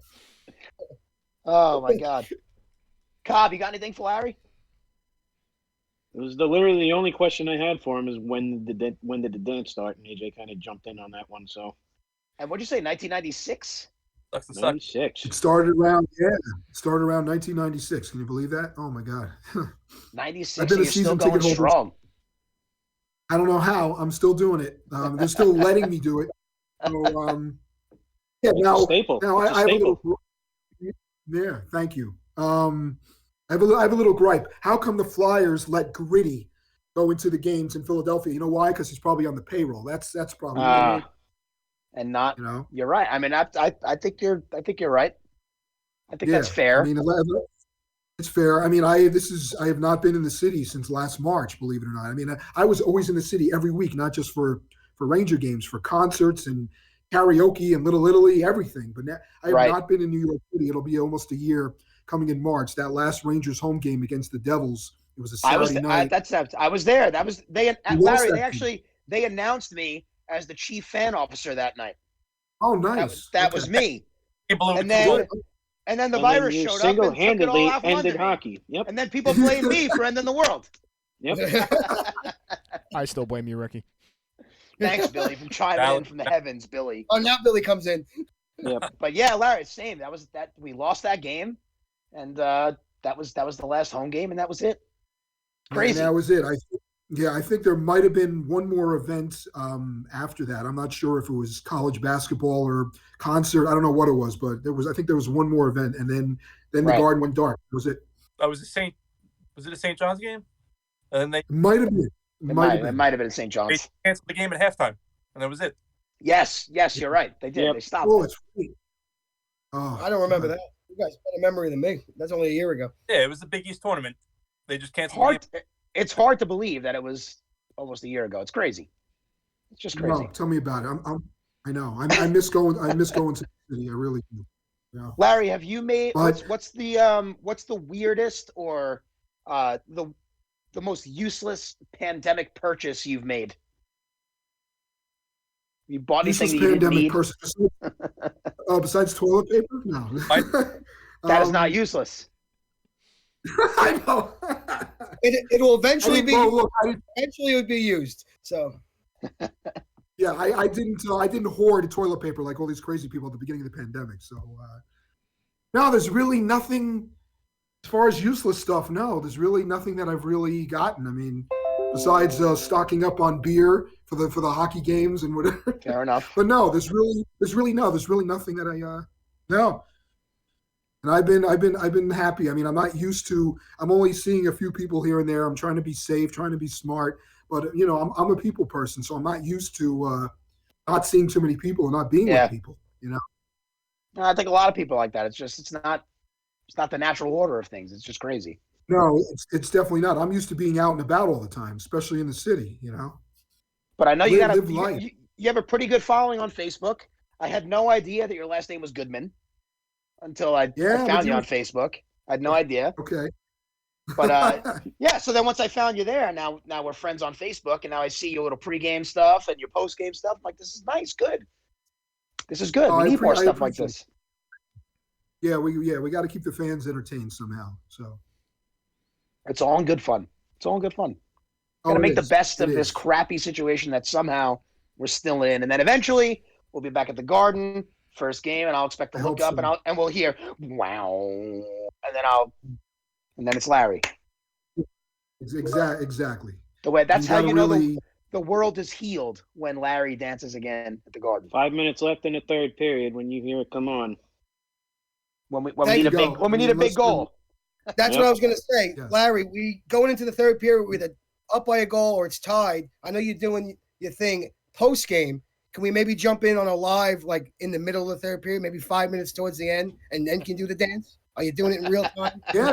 Oh my God, Cobb, you got anything for Larry? It was literally the only question I had for him is when did the dance start? And AJ kind of jumped in on that one. So. And what'd you say? 1996. 96. It started around 1996. Can you believe that? Oh my God. 96. You're still going strong. I don't know how. I'm still doing it. They're still letting me do it. So, yeah. Now I have a little. Yeah. Thank you. I have a little gripe. How come the Flyers let Gritty go into the games in Philadelphia? You know why? Because he's probably on the payroll. That's probably. And not, you're right. I mean, I think you're right. I think that's fair. I mean, it's fair. I mean, I have not been in the city since last March, believe it or not. I mean, I was always in the city every week, not just for Ranger games, for concerts and karaoke and Little Italy, everything. But now, I have not been in New York City. It'll be almost a year coming in March. That last Rangers home game against the Devils, it was a Saturday night. I was there. That was Larry. They announced me as the chief fan officer that night. Oh, nice. That was me. And then the virus showed up and single-handedly ended hockey. Yep. And then people blame me for ending the world. Yep. I still blame you, Ricky. Thanks, Billy, from chiming in from the heavens, Billy. Oh, now Billy comes in. Yep. But yeah, Larry, same. That was that. We lost that game, and that was the last home game, and that was it. Crazy. And that was it. I think there might have been one more event after that. I'm not sure if it was college basketball or concert. I don't know what it was, but I think there was one more event, and then the Garden went dark. Was it? Was it a St. John's game? And then they might have been. It might have been St. John's. They canceled the game at halftime, and that was it. Yes, you're right. They did. Yep. They stopped. Oh, it's funny. Oh, I don't remember that. You guys have better memory than me. That's only a year ago. Yeah, it was the Big East tournament. They just canceled the game. It's hard to believe that it was almost a year ago. It's crazy. It's just crazy. No, tell me about it. I know. I miss going to the city. I really do. Yeah. Larry, have you made what's the weirdest or the most useless pandemic purchase you've made? You bought anything that you didn't need? Besides toilet paper? No. That is not useless. I know. It will eventually be. Eventually, it would be used. So. Yeah, I didn't hoard toilet paper like all these crazy people at the beginning of the pandemic. So, no, there's really nothing as far as useless stuff. No, there's really nothing that I've really gotten. I mean, besides stocking up on beer for the hockey games and whatever. Fair enough. But no, there's really nothing that I no. And I've been happy. I mean, I'm not used to. I'm only seeing a few people here and there. I'm trying to be safe, trying to be smart. But I'm a people person, so I'm not used to not seeing too many people and not being with people. I think a lot of people are like that. It's not the natural order of things. It's just crazy. No, it's definitely not. I'm used to being out and about all the time, especially in the city. But I know you have a pretty good following on Facebook. I had no idea that your last name was Goodman until I found you on Facebook. I had no idea. Okay. But yeah, so then once I found you there, now we're friends on Facebook, and now I see your little pregame stuff and your postgame stuff. I'm like, this is nice, good. This is good. We need more stuff like this. Yeah, we got to keep the fans entertained somehow. So it's all in good fun. It's all in good fun. Got to make the best of this crappy situation that somehow we're still in, and then eventually we'll be back at the Garden, first game, and I'll expect to look up and we'll hear wow, and then it's Larry. Exactly. The way that's how you know the world is healed when Larry dances again at the Garden. 5 minutes left in the third period when you hear it come on. When we need a big goal. That's what I was going to say, Larry. We going into the third period with a up by a goal or it's tied. I know you're doing your thing post game. Can we maybe jump in on a live like in the middle of the third period, maybe 5 minutes towards the end, and then can do the dance? Are you doing it in real time? Yeah,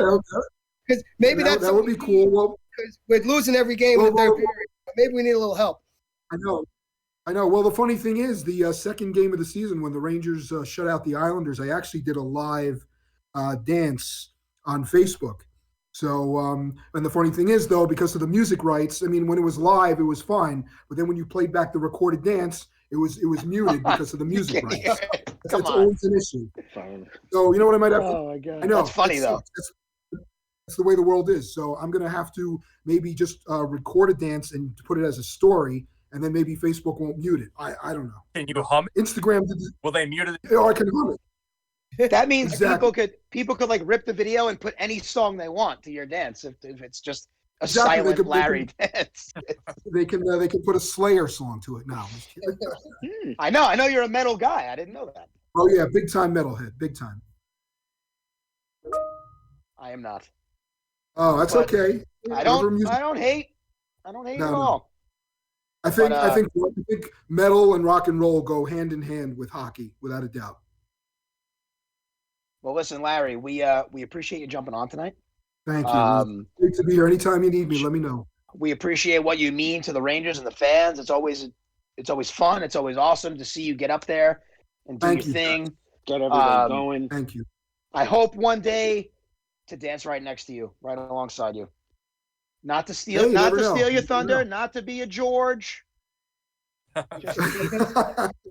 because maybe that would be cool. Because we're losing every game in the third period. Maybe we need a little help. I know. Well, the funny thing is, the second game of the season when the Rangers shut out the Islanders, I actually did a live dance on Facebook. So, and the funny thing is, though, because of the music rights, I mean, when it was live, it was fine. But then when you played back the recorded dance, it was muted because of the music rights. That's always an issue. So, you know what I might have to? Oh, my God. I know. That's funny, though. That's the way the world is. So I'm going to have to maybe just record a dance and put it as a story, and then maybe Facebook won't mute it. I don't know. Can you hum it? Instagram. Will they mute it? Oh, I can hum it. That means people could like rip the video and put any song they want to your dance if it's just a silent Larry dance. They can put a Slayer song to it now. I know you're a metal guy. I didn't know that. Oh yeah, big time metalhead, big time. I am not. Oh, that's okay. I don't hate at all. I think metal and rock and roll go hand in hand with hockey, without a doubt. Well, listen, Larry, we appreciate you jumping on tonight. Thank you. Great to be here. Anytime you need me, let me know. We appreciate what you mean to the Rangers and the fans. It's always fun. It's always awesome to see you get up there and do your thing. Get everybody going. Thank you. I hope one day to dance right next to you, right alongside you. Not to steal your thunder, not to be a George.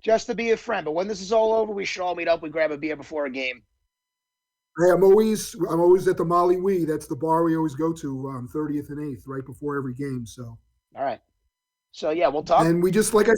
Just to be a friend. But when this is all over, we should all meet up. We grab a beer before a game. Hey, I'm always at the Molly Wee. That's the bar we always go to on 30th and 8th, right before every game. So. All right. So yeah, we'll talk. And we just like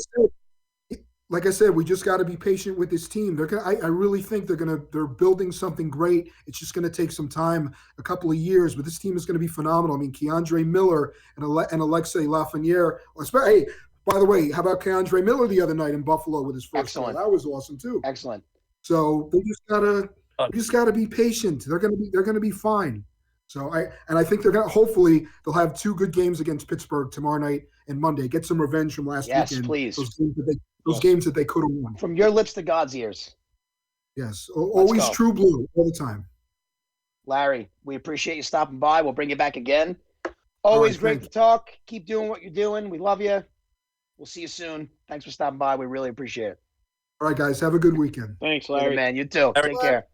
I said, we just got to be patient with this team. I really think they're building something great. It's just gonna take some time, a couple of years, but this team is gonna be phenomenal. I mean, Keandre Miller and Alexei Lafreniere. Hey, by the way, how about Keandre Miller the other night in Buffalo with his first goal? That was awesome too. Excellent. So we just gotta be patient. They're gonna be fine. So I think hopefully they'll have two good games against Pittsburgh tomorrow night and Monday. Get some revenge from last weekend. Yes, please. Those games that they could have won. From your lips to God's ears. Yes. Always true blue all the time. Larry, we appreciate you stopping by. We'll bring you back again. Always great to talk. Keep doing what you're doing. We love you. We'll see you soon. Thanks for stopping by. We really appreciate it. All right, guys. Have a good weekend. Thanks, Larry. Man, you too. Take care.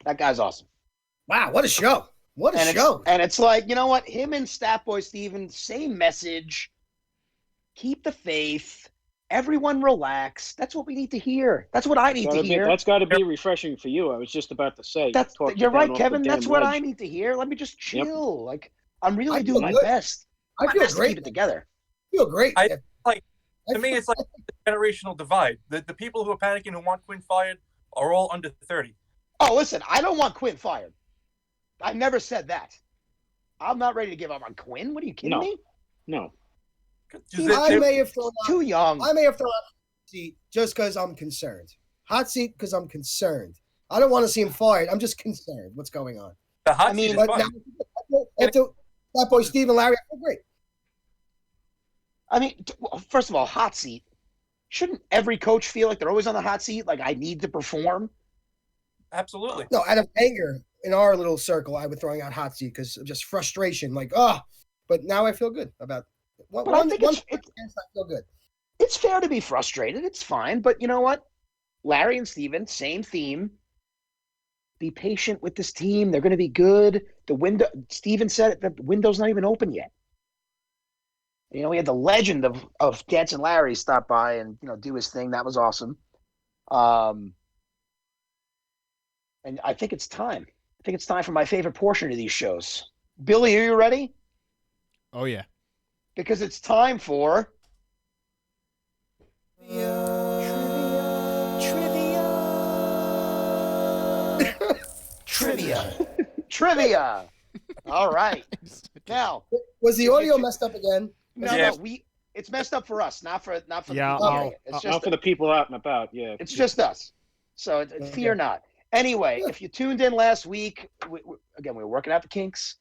That guy's awesome. Wow, what a show. What a show. And it's like, you know what? Him and Statboy Steven, same message. Keep the faith. Everyone relax. That's what we need to hear. That's what I need to hear. That's got to be refreshing for you. I was just about to say. You're right, Kevin. That's what I need to hear. Let me just chill. Yep. Like, I'm really doing my best. I feel great. To keep it together. I feel great. To me, it's like a generational divide. The people who are panicking who want Quinn fired are all under 30. Oh, listen, I don't want Quinn fired. I never said that. I'm not ready to give up on Quinn. What are you kidding me? No. I may have thrown too young. I may have thrown out hot seat just because I'm concerned. Hot seat because I'm concerned. I don't want to see him fired. I'm just concerned. What's going on? The hot seat is fine. After that boy Steve and Larry, I feel great. I mean, first of all, hot seat. Shouldn't every coach feel like they're always on the hot seat? Like, I need to perform? Absolutely. No, out of anger in our little circle, I was throwing out hot seat because of just frustration. Like, but now I feel good about it. I feel good. It's fair to be frustrated. It's fine. But you know what? Larry and Steven, same theme. be patient with this team. They're going to be good. The window, Steven said it, the window's not even open yet. You know, we had the legend of Dancing Larry stop by and, you know, do his thing. That was awesome. And I think it's time. I think it's time for my favorite portion of these shows. Billy, are you ready? Oh, yeah. Because it's time for Trivia. All right. Now, Was the audio messed up again? no, it's messed up for us, not for the Yeah, people. I'll- hearing it. It's Not just for the people out and about. Yeah. it's just us. So fear not. Anyway, if you tuned in last week, we were working out the kinks.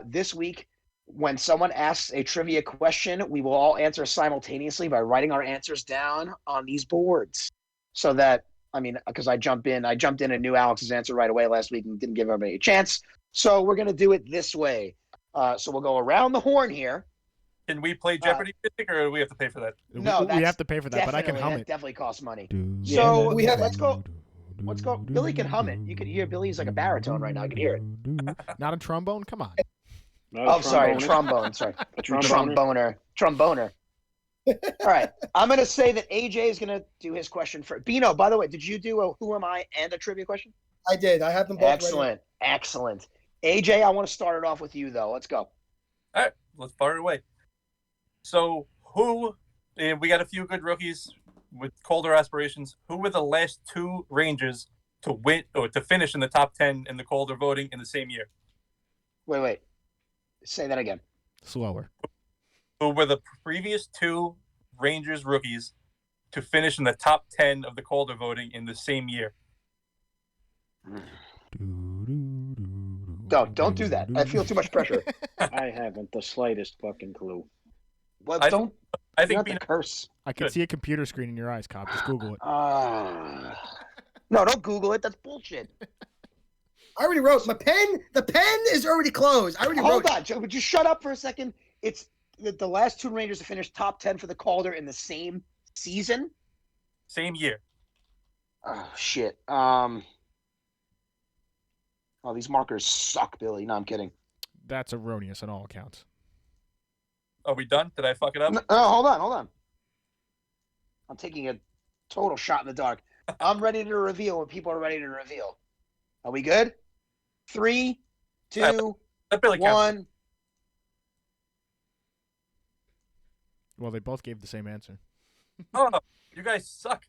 This week, when someone asks a trivia question, we will all answer simultaneously by writing our answers down on these boards. So that, because I jumped in and knew Alex's answer right away last week and didn't give everybody a chance. So we're going to do it this way. So we'll go around the horn here. Can we play Jeopardy music, or do we have to pay for that? No, we have to pay for that, but I can hum that it. definitely costs money. Yeah. So We have- let's go. Billy can hum it. You can hear Billy's like a baritone right now. I can hear it. Not a trombone? Come on. No, Oh, sorry, tromboner. trombone. Sorry, A tromboner. tromboner. All right, I'm gonna say that AJ is gonna do his question for Beano. By the way, did you do a Who Am I and a trivia question? I did. I have them both Excellent. AJ, I want to start it off with you though. Let's go. All right, let's fire it away. So, and we got a few good rookies with colder aspirations. Who were the last two Rangers to win or to finish in the top 10 in the Calder voting in the same year? Wait. Say that again. Slower. Who were the previous two Rangers rookies to finish in the top 10 of the Calder voting in the same year? Don't do that. I feel too much pressure. I haven't the slightest fucking clue. Well, I don't. I You think have to Beano, curse. I can Good. see a computer screen in your eyes, Cobb. Just Google it. No, don't Google it. That's bullshit. I already wrote. The pen is already closed. I already Hold wrote. on, Joe. Would you shut up for a second? It's the last two Rangers to finish top 10 for the Calder in the same season. same year. Oh shit. Oh, these markers suck, Billy. No, I'm kidding. That's erroneous on all accounts. Are we done? Did I fuck it up? No, hold on. I'm taking a total shot in the dark. I'm ready to reveal when people are ready to reveal. Are we good? 3, 2, That barely counts. 1. Well, they both gave the same answer. Oh, you guys suck.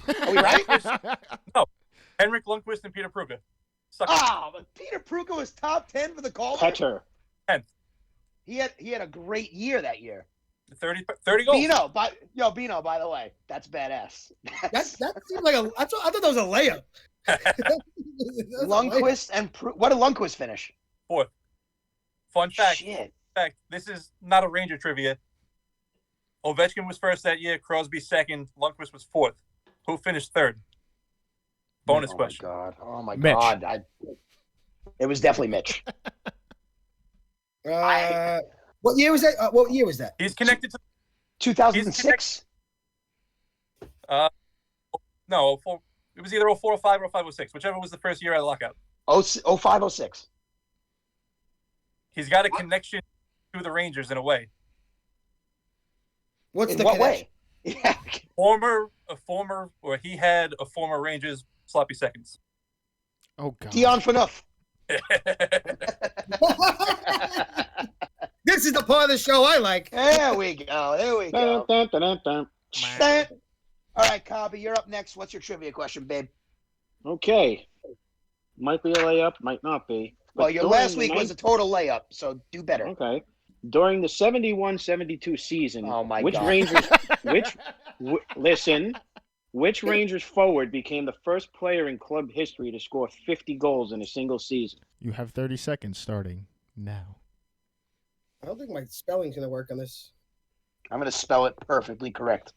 Are we right? Henrik Lundqvist and Peter Pruka. Suck. But Peter Pruka was top 10 for the Calder. Petter. He had a great year that year. 30 goals. Beano, by the way, that's badass. That seems like I thought that was a layup. That's a layup. Lundqvist and what did Lundqvist finish? Fourth. Fun fact. Shit. This is not a Ranger trivia. Ovechkin was first that year. Crosby second. Lundqvist was fourth. Who finished third? Bonus question. Oh my Mitch. God. It was definitely Mitch. What year was that? What year was that? He's connected to 2006. no. It was either 04, 05, or 05, 06, whichever was the first year of the lockout. 05, 06. He's got a connection to the Rangers in a way. What's In the what connection? way? Yeah. He had a former Rangers sloppy seconds. Oh, God. Dion Phaneuf. This is the part of the show I like. There we go. Dun, dun, dun, dun, dun. All right, Cobby, you're up next. What's your trivia question, babe? Okay. Might be a layup, might not be. But Well, your during last the week was a total layup, so do better. Okay. During the 71-72 season, Oh my which God. Rangers which Rangers forward became the first player in club history to score 50 goals in a single season? You have 30 seconds starting now. I don't think my spelling's gonna work on this. I'm going to spell it perfectly correct.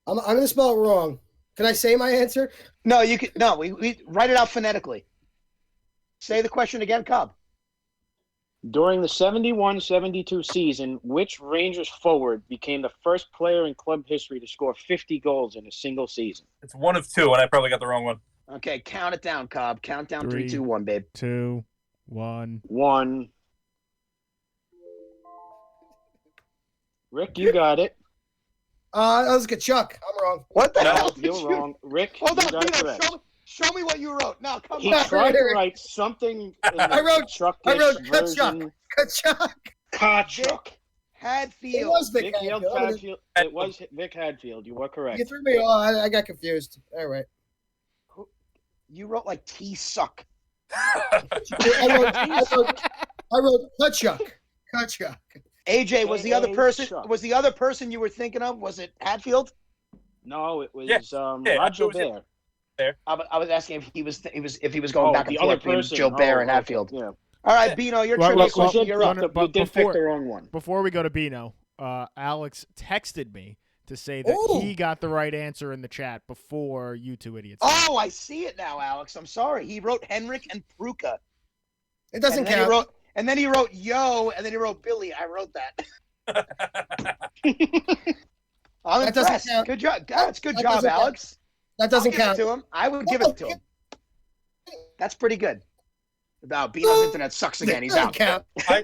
I'm gonna spell it wrong. Can I say my answer? No, you can. No, we write it out phonetically. Say the question again, Cobb. During the 71-72 season, which Rangers forward became the first player in club history to score 50 goals in a single season? It's one of two, and I probably got the wrong one. Okay, count it down, Cobb. Count down 3, 3, 2, 1, babe. 2, 1. 1. Rick, you got it. That was Kachuk. I'm wrong. What the No, hell did you're you? wrong. Rick, Hold you on, got it Beano, correct. show me what you wrote. No, come He on. tried to write something in the I wrote Chuckish Kachuk. version. Kachuk. Kachuk. Hadfield. It was Vic Vic Hadfield. Hadfield. It was Vic Hadfield. You were correct. You threw me off. I got confused. All right. You wrote like T suck. I wrote Kachuk. Kachuk. AJ, was the other person? Chuck. Was the other person you were thinking of? Was it Hadfield? No, it was Yeah, Roger it was Bear. I was asking if he was going back and the forth other between person. Joe Bear and okay, Hadfield. Yeah. All right, Beano, your Well, trivia look, question. well, You're no, up. no, You did pick before- the wrong one. Before we go to Beano, Alex texted me to say that Ooh. he got the right answer in the chat before you two idiots. Oh, I see it now, Alex. I'm sorry. He wrote Henrik and Pruka. It doesn't and then count. And then he wrote Yo, and then he wrote Billy. I wrote that. I'm That doesn't impressed. count. Good job. That's good That job, doesn't count. Alex. That doesn't I'll give count. it to him. I would give it to him. That's pretty good. About Beano's internet sucks again. He's Doesn't out. count.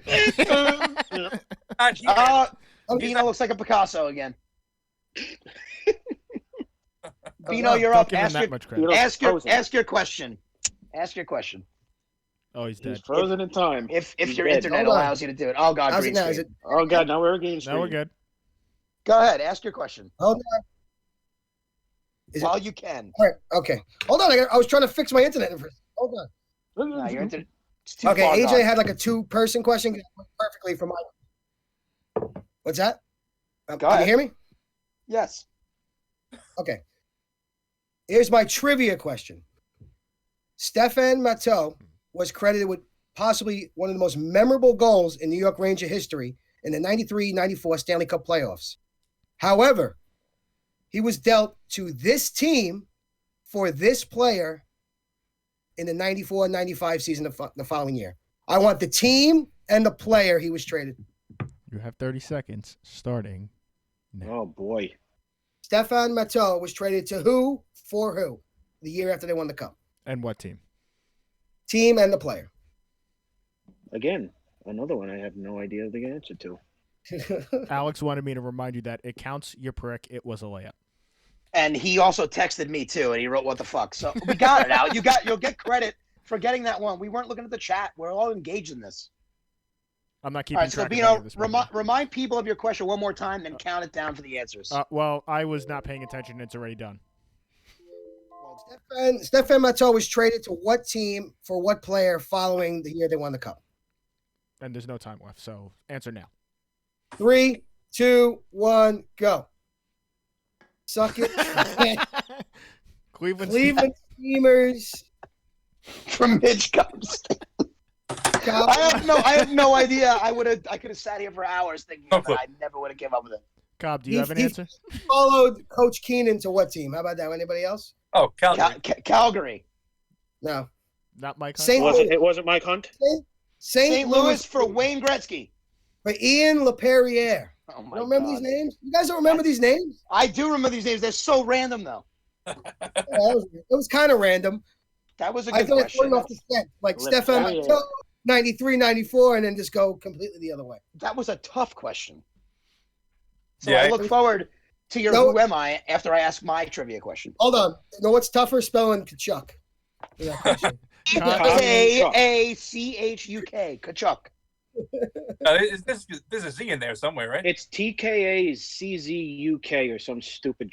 Beano looks like a Picasso again. Beano, you're Don't up. give him that much credit. Ask your Frozen. question. Ask your question. Oh, he's dead. He's frozen in time. If He's your dead. internet Hold on. allows you to do it. Oh God, How's it green now? Is screen. it? Oh God, now we're against Now we're good. Go ahead. Ask your question. Hold on. Is it? While you can. All right. Okay. Hold on. I was trying to fix my internet. Hold on. No, your internet. It's too Okay. far AJ gone. had like a 2-person question. It went perfectly for my. What's that? Go Can you ahead. hear me? Yes. Okay. Here's my trivia question. Stefan Matteau was credited with possibly one of the most memorable goals in New York Ranger history in the 93-94 Stanley Cup playoffs. However, he was dealt to this team for this player in the 94-95 season the following year. I want the team and the player he was traded. You have 30 seconds starting now. Oh boy. Stefan Matteau was traded to who for who the year after they won the cup? And what team? Team and the player. Again, another one I have no idea the answer to. Alex wanted me to remind you that it counts, you prick. It was a layup. And he also texted me too, and he wrote, "What the fuck?" So we got it, Al. You'll get credit for getting that one. We weren't looking at the chat. We're all engaged in this. I'm not keeping All right, so track of any of Beano, this. by the way. remind people of your question one more time, then count it down for the answers. Well, I was not paying attention. It's already done. Stefan Matteau was traded to what team for what player following the year they won the cup? And there's no time left, so answer now. 3, 2, 1, go. Suck it. Cleveland. Cleveland Steamers. From Mitch comes. I have no idea. I could have sat here for hours thinking of it. I never would have given up with it. Cobb, do you have an answer? He followed Coach Keenan to what team? How about that? Anybody else? Oh, Calgary. Calgary. No. Not Mike Hunt? St. Louis. It wasn't Mike Hunt. St. Louis for Wayne Gretzky. For Ian LaPerriere. Oh my You don't remember God. these names? You guys don't remember these names? I do remember these names. They're so random, though. Yeah, it was kind of random. That was a I good thought it question. went off the set. Like Let's Stefan say it. Matteau, 93, 94, and then just go completely the other way. That was a tough question. So Yeah, I look forward to your No. Who Am I after I ask my trivia question. Hold on. You know what's tougher? Spelling Kachuk. For that question. K-A-C-H-U-K. Kachuk. There's a Z in there somewhere, right? It's TKACZUK or some stupid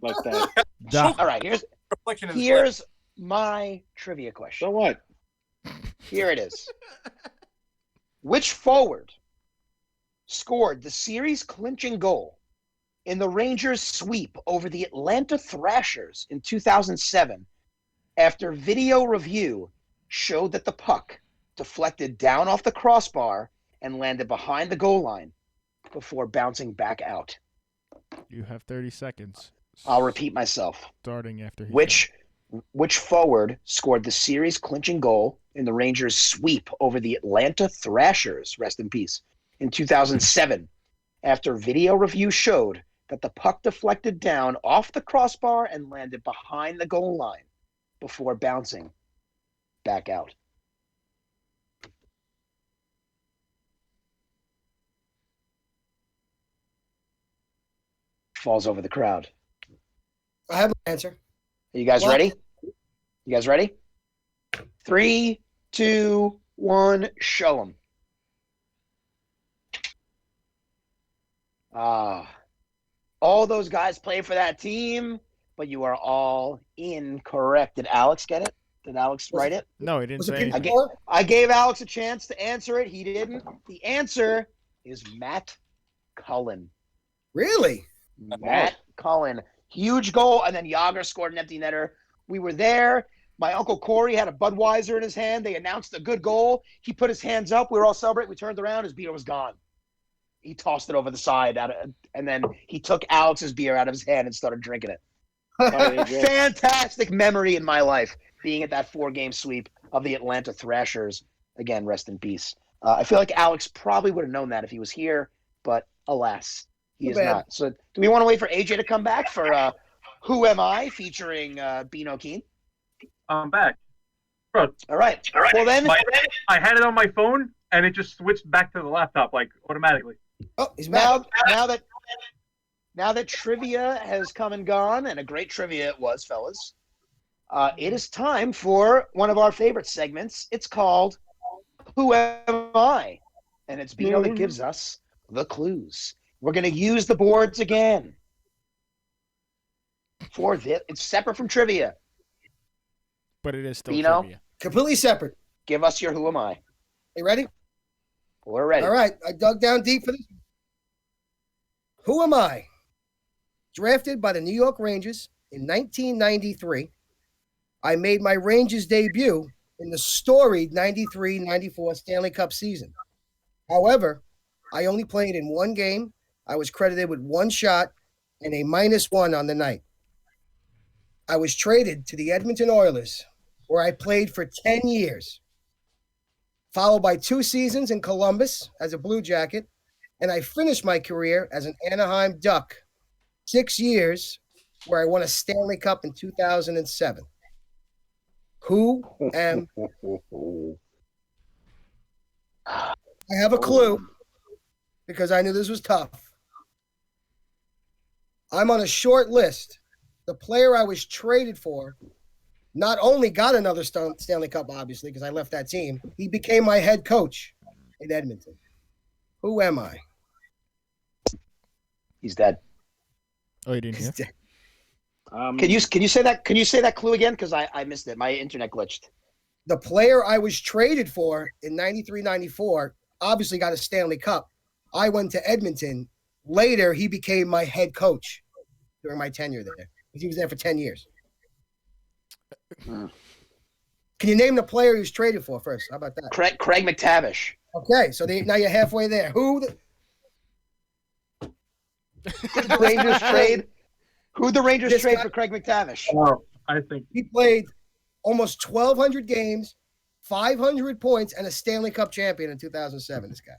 like that. All right, Reflection is here's my trivia question. So what? Here it is. Which forward scored the series clinching goal in the Rangers' sweep over the Atlanta Thrashers in 2007 after video review showed that the puck deflected down off the crossbar and landed behind the goal line before bouncing back out? You have 30 seconds. I'll repeat myself. Starting after he Which forward scored the series clinching goal in the Rangers' sweep over the Atlanta Thrashers, rest in peace, in 2007 after video review showed that the puck deflected down off the crossbar and landed behind the goal line before bouncing back out. Falls over the crowd. I have my answer. Are you guys What? ready? You guys ready? 3, 2, 1, show them. All those guys play for that team, but you are all incorrect. Did Alex get it? Did Alex write it? No, he didn't Was it say Pete anything. Carroll? I gave Alex a chance to answer it. He didn't. The answer is Matt Cullen. Really? Matt Cullen. Huge goal, and then Yager scored an empty netter. We were there. My Uncle Corey had a Budweiser in his hand. They announced a good goal. He put his hands up. We were all celebrating. We turned around. His beer was gone. He tossed it over the side, and then he took Alex's beer out of his hand and started drinking it. Fantastic memory in my life, being at that 4-game sweep of the Atlanta Thrashers. Again, rest in peace. I feel like Alex probably would have known that if he was here, but alas, he is not. So do we want to wait for AJ to come back for Who Am I, featuring Beano Keen? I'm back. Bro, All right. Well, then. I had it on my phone, and it just switched back to the laptop, like, automatically. Oh, he's back. Now that trivia has come and gone, and a great trivia it was, fellas, it is time for one of our favorite segments. It's called Who Am I? And it's Beano that gives us the clues. We're going to use the boards again. For this, it's separate from trivia. But it is still Beano? trivia. Completely separate. Give us your Who Am I? You ready? We're ready. All right. I dug down deep for this. Who am I? Drafted by the New York Rangers in 1993, I made my Rangers debut in the storied 93-94 Stanley Cup season. However, I only played in one game. I was credited with one shot and a -1 on the night. I was traded to the Edmonton Oilers, where I played for 10 years, followed by 2 seasons in Columbus as a Blue Jacket, and I finished my career as an Anaheim Duck, 6 years, where I won a Stanley Cup in 2007. Who am I? Have a clue, because I knew this was tough. I'm on a short list. The player I was traded for not only got another Stanley Cup, obviously, because I left that team, he became my head coach in Edmonton. Who am I? He's dead. Oh, you didn't hear? He's dead. Can you say that? Can you say that clue again? Because I missed it. My internet glitched. The player I was traded for in 93-94 obviously got a Stanley Cup. I went to Edmonton. Later, he became my head coach during my tenure there. Because he was there for 10 years. Can you name the player he was traded for first? How about that? Craig McTavish. Okay, so now you're halfway there. The Rangers trade? Who the Rangers This trade guy- for Craig McTavish? Oh, I think He played almost 1,200 games, 500 points, and a Stanley Cup champion in 2007, this guy.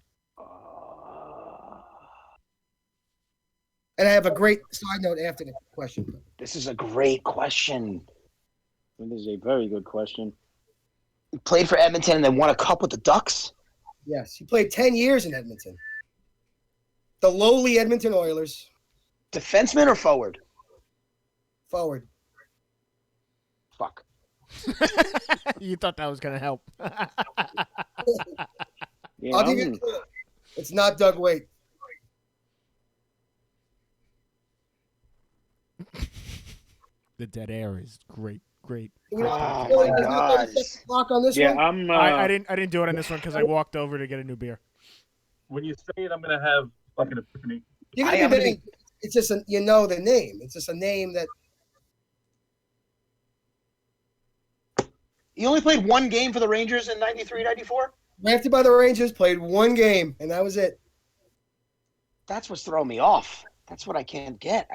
And I have a great side note after the question. This is a great question. That is a very good question. He played for Edmonton and then won a cup with the Ducks. Yes, he played 10 years in Edmonton. The lowly Edmonton Oilers, Defenseman or forward? forward. Fuck. You thought that was going to help. Yeah, I'll give you a clue. It's not Doug Waite. The dead air is great. You Oh, know, my there's no God. 30-second clock on this yeah, one. I didn't do it on this one because I walked over to get a new beer. when you say it, I'm gonna have like an epiphany. You're I gonna am be gonna big. It's just you know the name. It's just a name that He only played one game for the Rangers in 93-94? drafted by the Rangers, played one game, and that was it. That's what's throwing me off. That's what I can't get.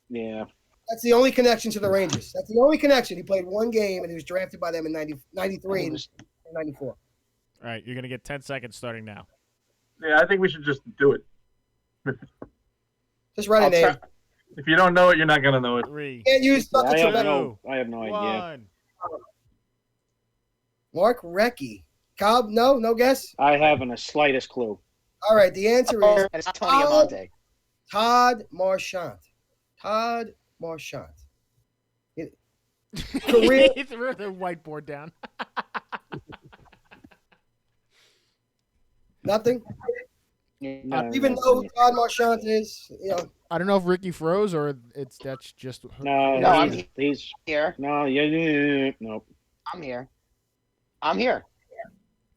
yeah. That's the only connection to the Rangers. That's the only connection. He played one game, and he was drafted by them in 93 and 94. All right, you're going to get 10 seconds starting now. Yeah, I think we should just do it. Just write a I'll name. try- If you don't know it, you're not gonna know it. 3, Can't use I nothing have better. no idea. 1. Mark Recchi. Cobb, no guess? I haven't the slightest clue. All right, the answer is And it's Tony Amonte. Todd Marchant. Todd Marchant. He threw the whiteboard down. Nothing? No, Even though Todd Marchant is, I don't know if Ricky froze or that's just. no, he's he's here. no, yeah, nope. I'm here. I'm here.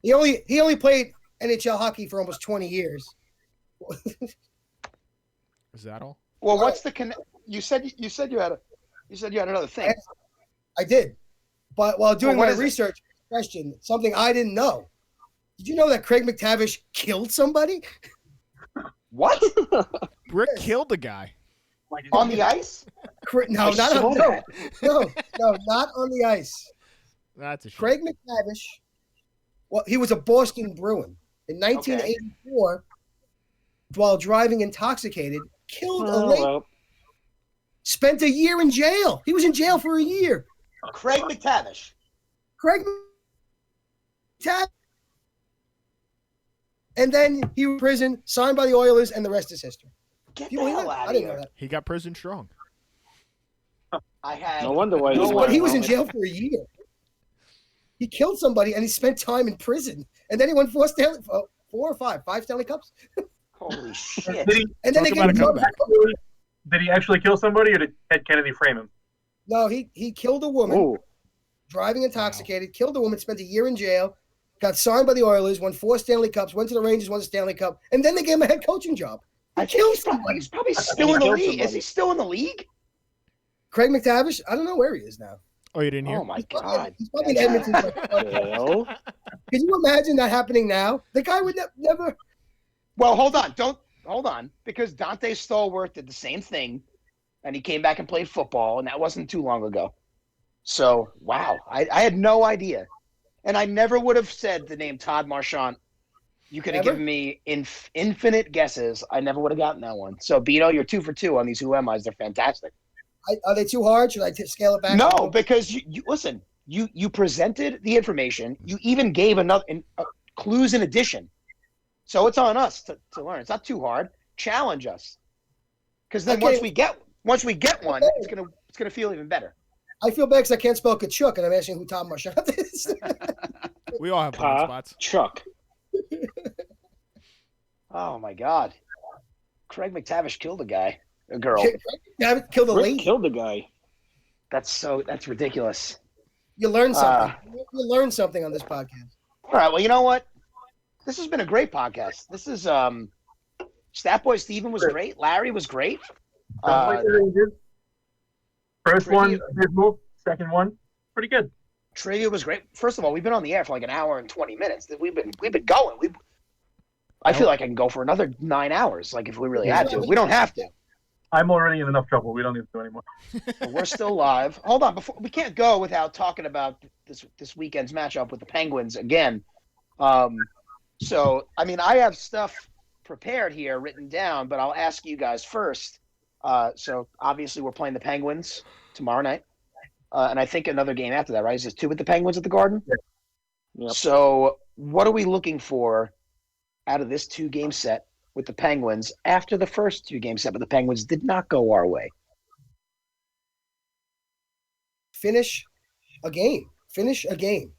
he only played NHL hockey for almost 20 years. Is that all? Well, what's the you said you had another thing. I did. But while doing Well, what my is it? research question, something I didn't know. Did you know that Craig McTavish killed somebody? What? Brick killed the guy. On the ice? No, I saw that. no, not on the ice. That's a shame. Craig McTavish, well, he was a Boston Bruin. In 1984, while driving intoxicated, killed a lady. Well, Spent a year in jail. He was in jail for a year. Craig McTavish. Craig McTavish. And then he was in prison, signed by the Oilers, and the rest is history. Get You the believe hell that? out I of didn't know here. that. He got prison strong. I had no wonder why. But he was in jail for a year. He killed somebody, and he spent time in prison. And then he won five Stanley Cups. Holy shit. Did he, And then Talk they about gave a him comeback. did he actually kill somebody, or did Ted Kennedy frame him? No, he killed a woman, Oh, driving intoxicated, killed a woman, spent a year in jail, got signed by the Oilers, won 4 Stanley Cups, went to the Rangers, won the Stanley Cup, and then they gave him a head coaching job. I killed think somebody. he's probably still He in the killed league. Is somebody. he still in the league? Craig McTavish, I don't know where he is now. Oh, you didn't hear? Oh my god. He's probably in Edmonton. well, Can you imagine that happening now? The guy would never. Well, hold on. Because Dante Stallworth did the same thing, and he came back and played football, and that wasn't too long ago. So, wow. I had no idea. And I never would have said the name Todd Marchant. You could have Never? given me infinite guesses. I never would have gotten that one. So, Beano, you're 2 for 2 on these Who Am I's. They're fantastic. Are they too hard? Should I scale it back? No, because you listen. You presented the information. You even gave clues in addition. So it's on us to learn. It's not too hard. Challenge us, because then Okay. once we get one, it's gonna feel even better. I feel bad because I can't spell Kachuk, and I'm asking who Tom Marchant is. We all have blind Pa, spots. Chuck. Oh my God, Craig McTavish killed a guy, a girl. Killed a Rick lady. killed the guy. That's ridiculous. You learn something. You learn something on this podcast. All right, well, you know what? This has been a great podcast. This is Statboy Steven was great. Larry was great. First one, abysmal. Second one, pretty good. Trivia was great. First of all, we've been on the air for like an hour and 20 minutes. We've been going. I feel like I can go for another 9 hours, like if we really had to. We don't have to. I'm already in enough trouble. We don't need to do anymore. But we're still live. Hold on, we can't go without talking about this weekend's matchup with the Penguins again. So I mean, I have stuff prepared here, written down, but I'll ask you guys first. So obviously, we're playing the Penguins tomorrow night, and I think another game after that, right? Is it 2 with the Penguins at the Garden? Yep. So what are we looking for out of this 2-game set with the Penguins after the first 2-game set with the Penguins did not go our way? Finish a game. Finish a game.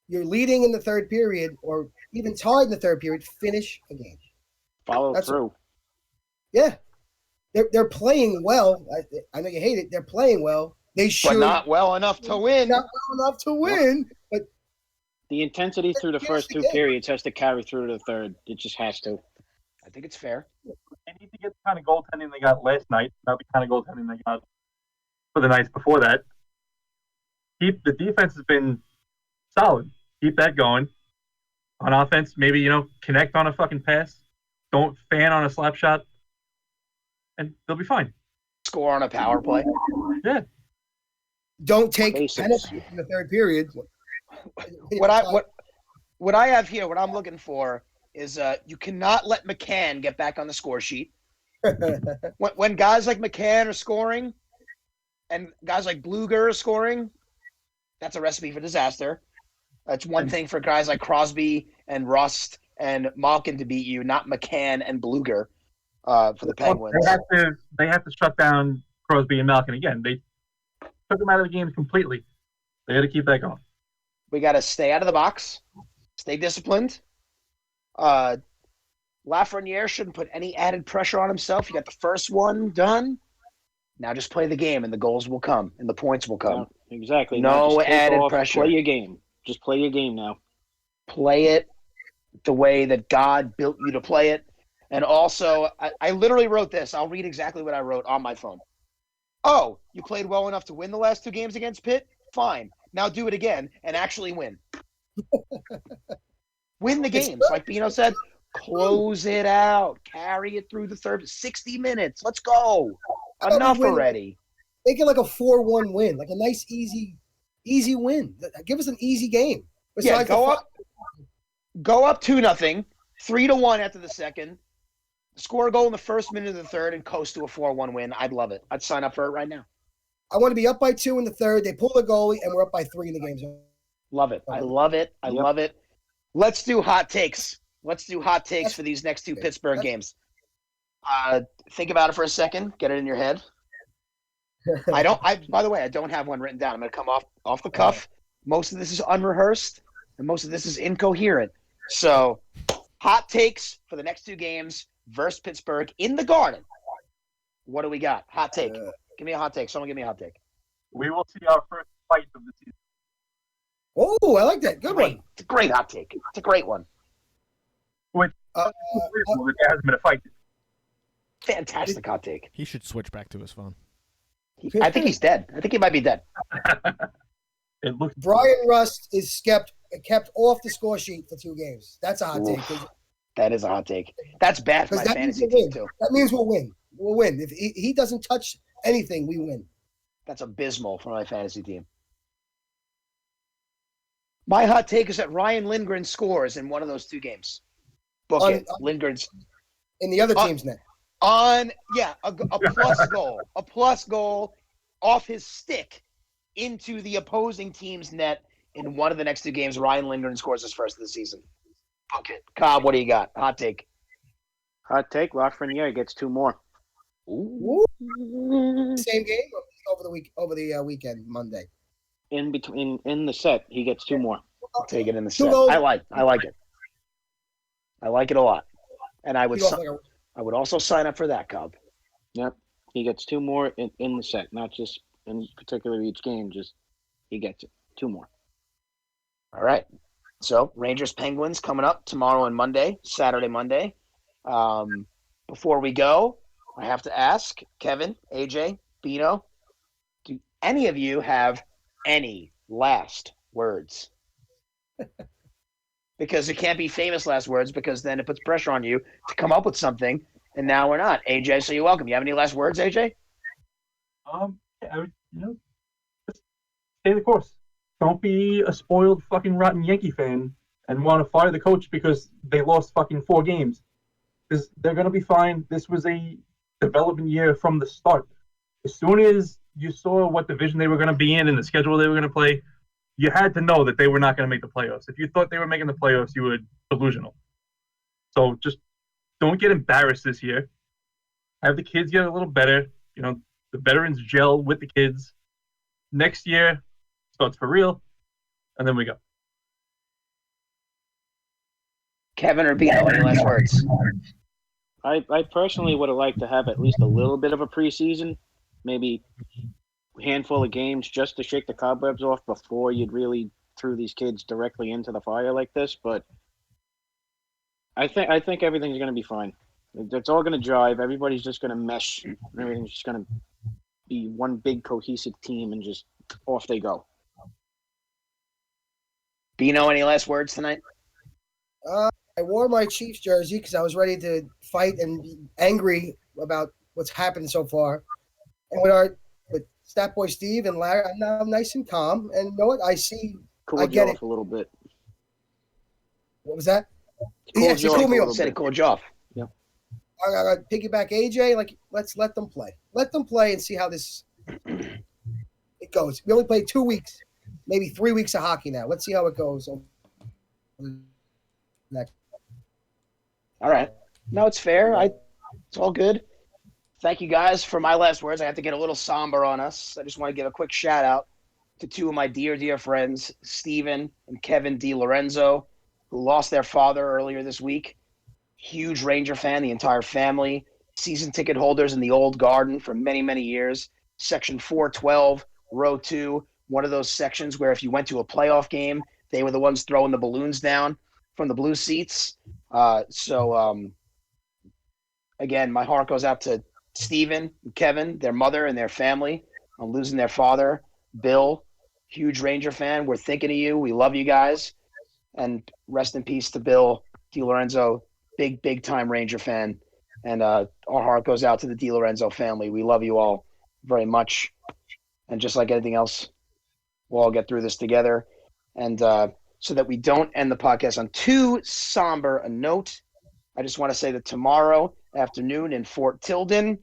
You're leading in the third period, or even tied in the third period. Finish a game. Follow That's through. Yeah, they're playing well. I know you hate it. They're playing well. They should But not well enough to win. not well enough to win. But The intensity through the first 2 periods has to carry through to the third. It just has to. I think it's fair. They need to get the kind of goaltending they got last night, not the kind of goaltending they got for the nights before that. The defense has been solid. Keep that going. On offense, maybe, connect on a fucking pass. Don't fan on a slap shot. And they'll be fine. Score on a power play. Yeah. don't take Basics. penalties in the third period. What I have here, what I'm looking for is you cannot let McCann get back on the score sheet. When guys like McCann are scoring and guys like Bluger are scoring, That's a recipe for disaster. That's one thing for guys like Crosby and Rust and Malkin to beat you, not McCann and Bluger for the Penguins. They have to shut down Crosby and Malkin again. They took them out of the game completely. They got to keep that going. We got to stay out of the box, stay disciplined. Lafreniere shouldn't put any added pressure on himself. You got the first one done. Now just play the game, and the goals will come, and the points will come. Yeah, exactly. No added pressure. Play your game. Just play your game now. Play it the way that God built you to play it. And also, I literally wrote this. I'll read exactly what I wrote on my phone. Oh, you played well enough to win the last 2 games against Pitt? Fine. Now do it again and actually win. Win the games. Like Beano said, close it out. Carry it through the third. 60 minutes. Let's go. Enough already. Make it like a 4-1 win. Like a nice, easy win. Give us an easy game. Yeah, go up 2-0, 3-1 after the second. Score a goal in the first minute of the third and coast to a 4-1 win. I'd love it. I'd sign up for it right now. I want to be up by 2 in the third. They pull the goalie, and we're up by 3 in the game. Love it. I love it. I love it. Let's do hot takes. Let's do hot takes for these next 2 Pittsburgh games. Think about it for a second. Get it in your head. By the way, I don't have one written down. I'm going to come off the cuff. Most of this is unrehearsed, and most of this is incoherent. So, hot takes for the next 2 games versus Pittsburgh in the Garden. What do we got? Hot take. Give me a hot take. Someone give me a hot take. We will see our first fight of the season. Oh, I like that. Good one. It's a great hot take. It's a great one. Which there hasn't been a fight. Fantastic hot take. He should switch back to his phone. I think he's dead. I think he might be dead. It looks. Brian Rust is kept off the score sheet for 2 games. That's a hot take. That is a hot take. That's bad for my fantasy team, too. That means we'll win. We'll win. If he doesn't touch anything, we win. That's abysmal for my fantasy team. My hot take is that Ryan Lindgren scores in one of those 2 games. Book it. Lindgren's in the other team's net. A plus goal. A plus goal off his stick into the opposing team's net in one of the next 2 games. Ryan Lindgren scores his first of the season. Book it. Cobb, what do you got? Hot take. Hot take. Lafreniere gets 2 more. Ooh. Same game or over the weekend, Monday. In the set, he gets 2 more. I'll take it in the set. I like it. I like it a lot. And I would also sign up for that, Cobb. Yep. He gets 2 more in the set, not just in particular each game. Just he gets it. 2 more. All right. So Rangers Penguins coming up tomorrow and Saturday, Monday. Before we go, I have to ask Kevin, AJ, Beano, do any of you have any last words? Because it can't be famous last words, because then it puts pressure on you to come up with something, and now we're not. AJ, so you're welcome. You have any last words, AJ? I would, just stay the course. Don't be a spoiled fucking rotten Yankee fan and want to fire the coach because they lost fucking 4 games. Because they're going to be fine. This was a development year from the start. As soon as you saw what division they were going to be in and the schedule they were going to play, you had to know that they were not going to make the playoffs. If you thought they were making the playoffs, you were delusional. So just don't get embarrassed this year. Have the kids get a little better. The veterans gel with the kids. Next year starts for real, and then we go. Kevin or Beano, any last words? I personally would have liked to have at least a little bit of a preseason, maybe a handful of games just to shake the cobwebs off before you'd really threw these kids directly into the fire like this. But I think everything's going to be fine. It's all going to jive. Everybody's just going to mesh. Everything's just going to be one big cohesive team, and just off they go. Beano, any last words tonight? I wore my Chiefs jersey because I was ready to fight and be angry about what's happened so far. And with Statboy Steve and Larry, I'm now nice and calm. And you know what? I get it. A little bit. What was that? She cooled me off. Said it cooled you off. Yeah. I got to piggyback AJ. Let's let them play. Let them play and see how it goes. We only played 2 weeks. maybe 3 weeks of hockey now. Let's see how it goes. Next. All right. No, it's fair. It's all good. Thank you guys for my last words. I have to get a little somber on us. I just want to give a quick shout out to two of my dear friends, Steven and Kevin DiLorenzo, who lost their father earlier this week. Huge Ranger fan, the entire family. Season ticket holders in the old Garden for many, many years. Section 412, row 2, one of those sections where if you went to a playoff game, they were the ones throwing the balloons down from the blue seats. Again, my heart goes out to Steven and Kevin, their mother and their family on losing their father. Bill, huge Ranger fan. We're thinking of you. We love you guys. And rest in peace to Bill DiLorenzo, big time Ranger fan. And our heart goes out to the DiLorenzo family. We love you all very much. And just like anything else, we'll all get through this together. And so that we don't end the podcast on too somber a note, I just want to say that tomorrow afternoon in Fort Tilden,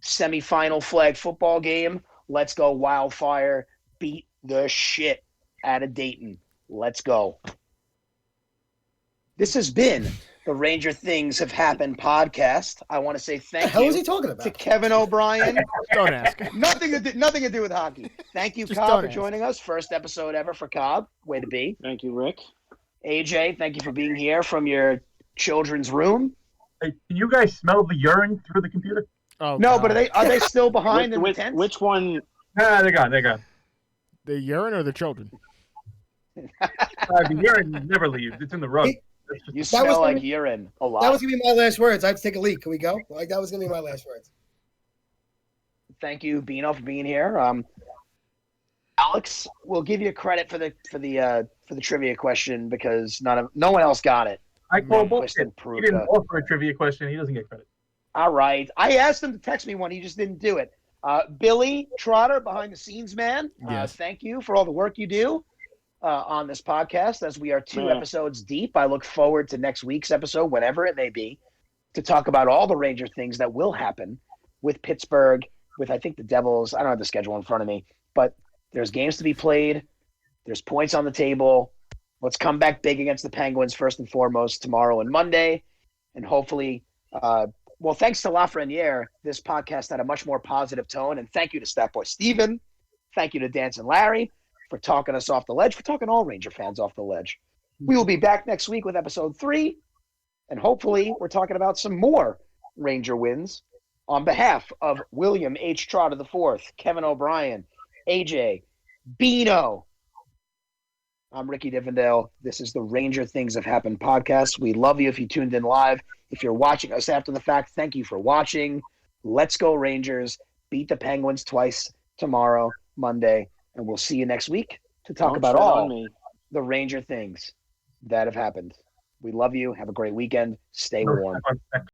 semifinal flag football game. Let's go Wildfire. Beat the shit out of Dayton. Let's go. This has been the Ranger Things Have Happened podcast. I want to say thank you. What the hell is he talking about? To Kevin O'Brien. Don't ask. Nothing to do with hockey. Thank you, Just Cobb, don't for ask. joining us. First episode ever for Cobb. Way to be. Thank you, Rick. AJ, thank you for being here from your children's room. Hey, can you guys smell the urine through the computer? Oh, No, God. but are they still behind in the tent? Which one? Nah, they're gone. The urine or the children? The urine never leaves. It's in the rug. You was smell gonna like be- urine a lot. That was gonna be my last words. I have to take a leak. Can we go? Like that was gonna be my last words. Thank you, Beano, for being here. Alex, we'll give you credit for the trivia question because no one else got it. I call Quist bullshit. and He Peruka. didn't offer a trivia question. He doesn't get credit. All right. I asked him to text me one. He just didn't do it. Billy Trotter, behind the scenes man, Yes. thank you for all the work you do on this podcast as we are 2 Yeah. episodes deep. I look forward to next week's episode, whenever it may be, to talk about all the Ranger things that will happen with Pittsburgh, with I think the Devils. I don't have the schedule in front of me, but there's games to be played. There's points on the table. Let's come back big against the Penguins first and foremost tomorrow and Monday. And hopefully, thanks to Lafreniere, this podcast had a much more positive tone. And thank you to Statboy Steven. Thank you to Dance and Larry for talking us off the ledge, for talking all Ranger fans off the ledge. We will be back next week with episode 3. And hopefully we're talking about some more Ranger wins. On behalf of William H. Trotter IV, Kevin O'Brien, AJ, Beano, I'm Ricky Divendale. This is the Ranger Things Have Happened podcast. We love you if you tuned in live. If you're watching us after the fact, thank you for watching. Let's go Rangers. Beat the Penguins twice tomorrow, Monday. And we'll see you next week to talk Don't about tread on all me. the Ranger things that have happened. We love you. Have a great weekend. Stay warm.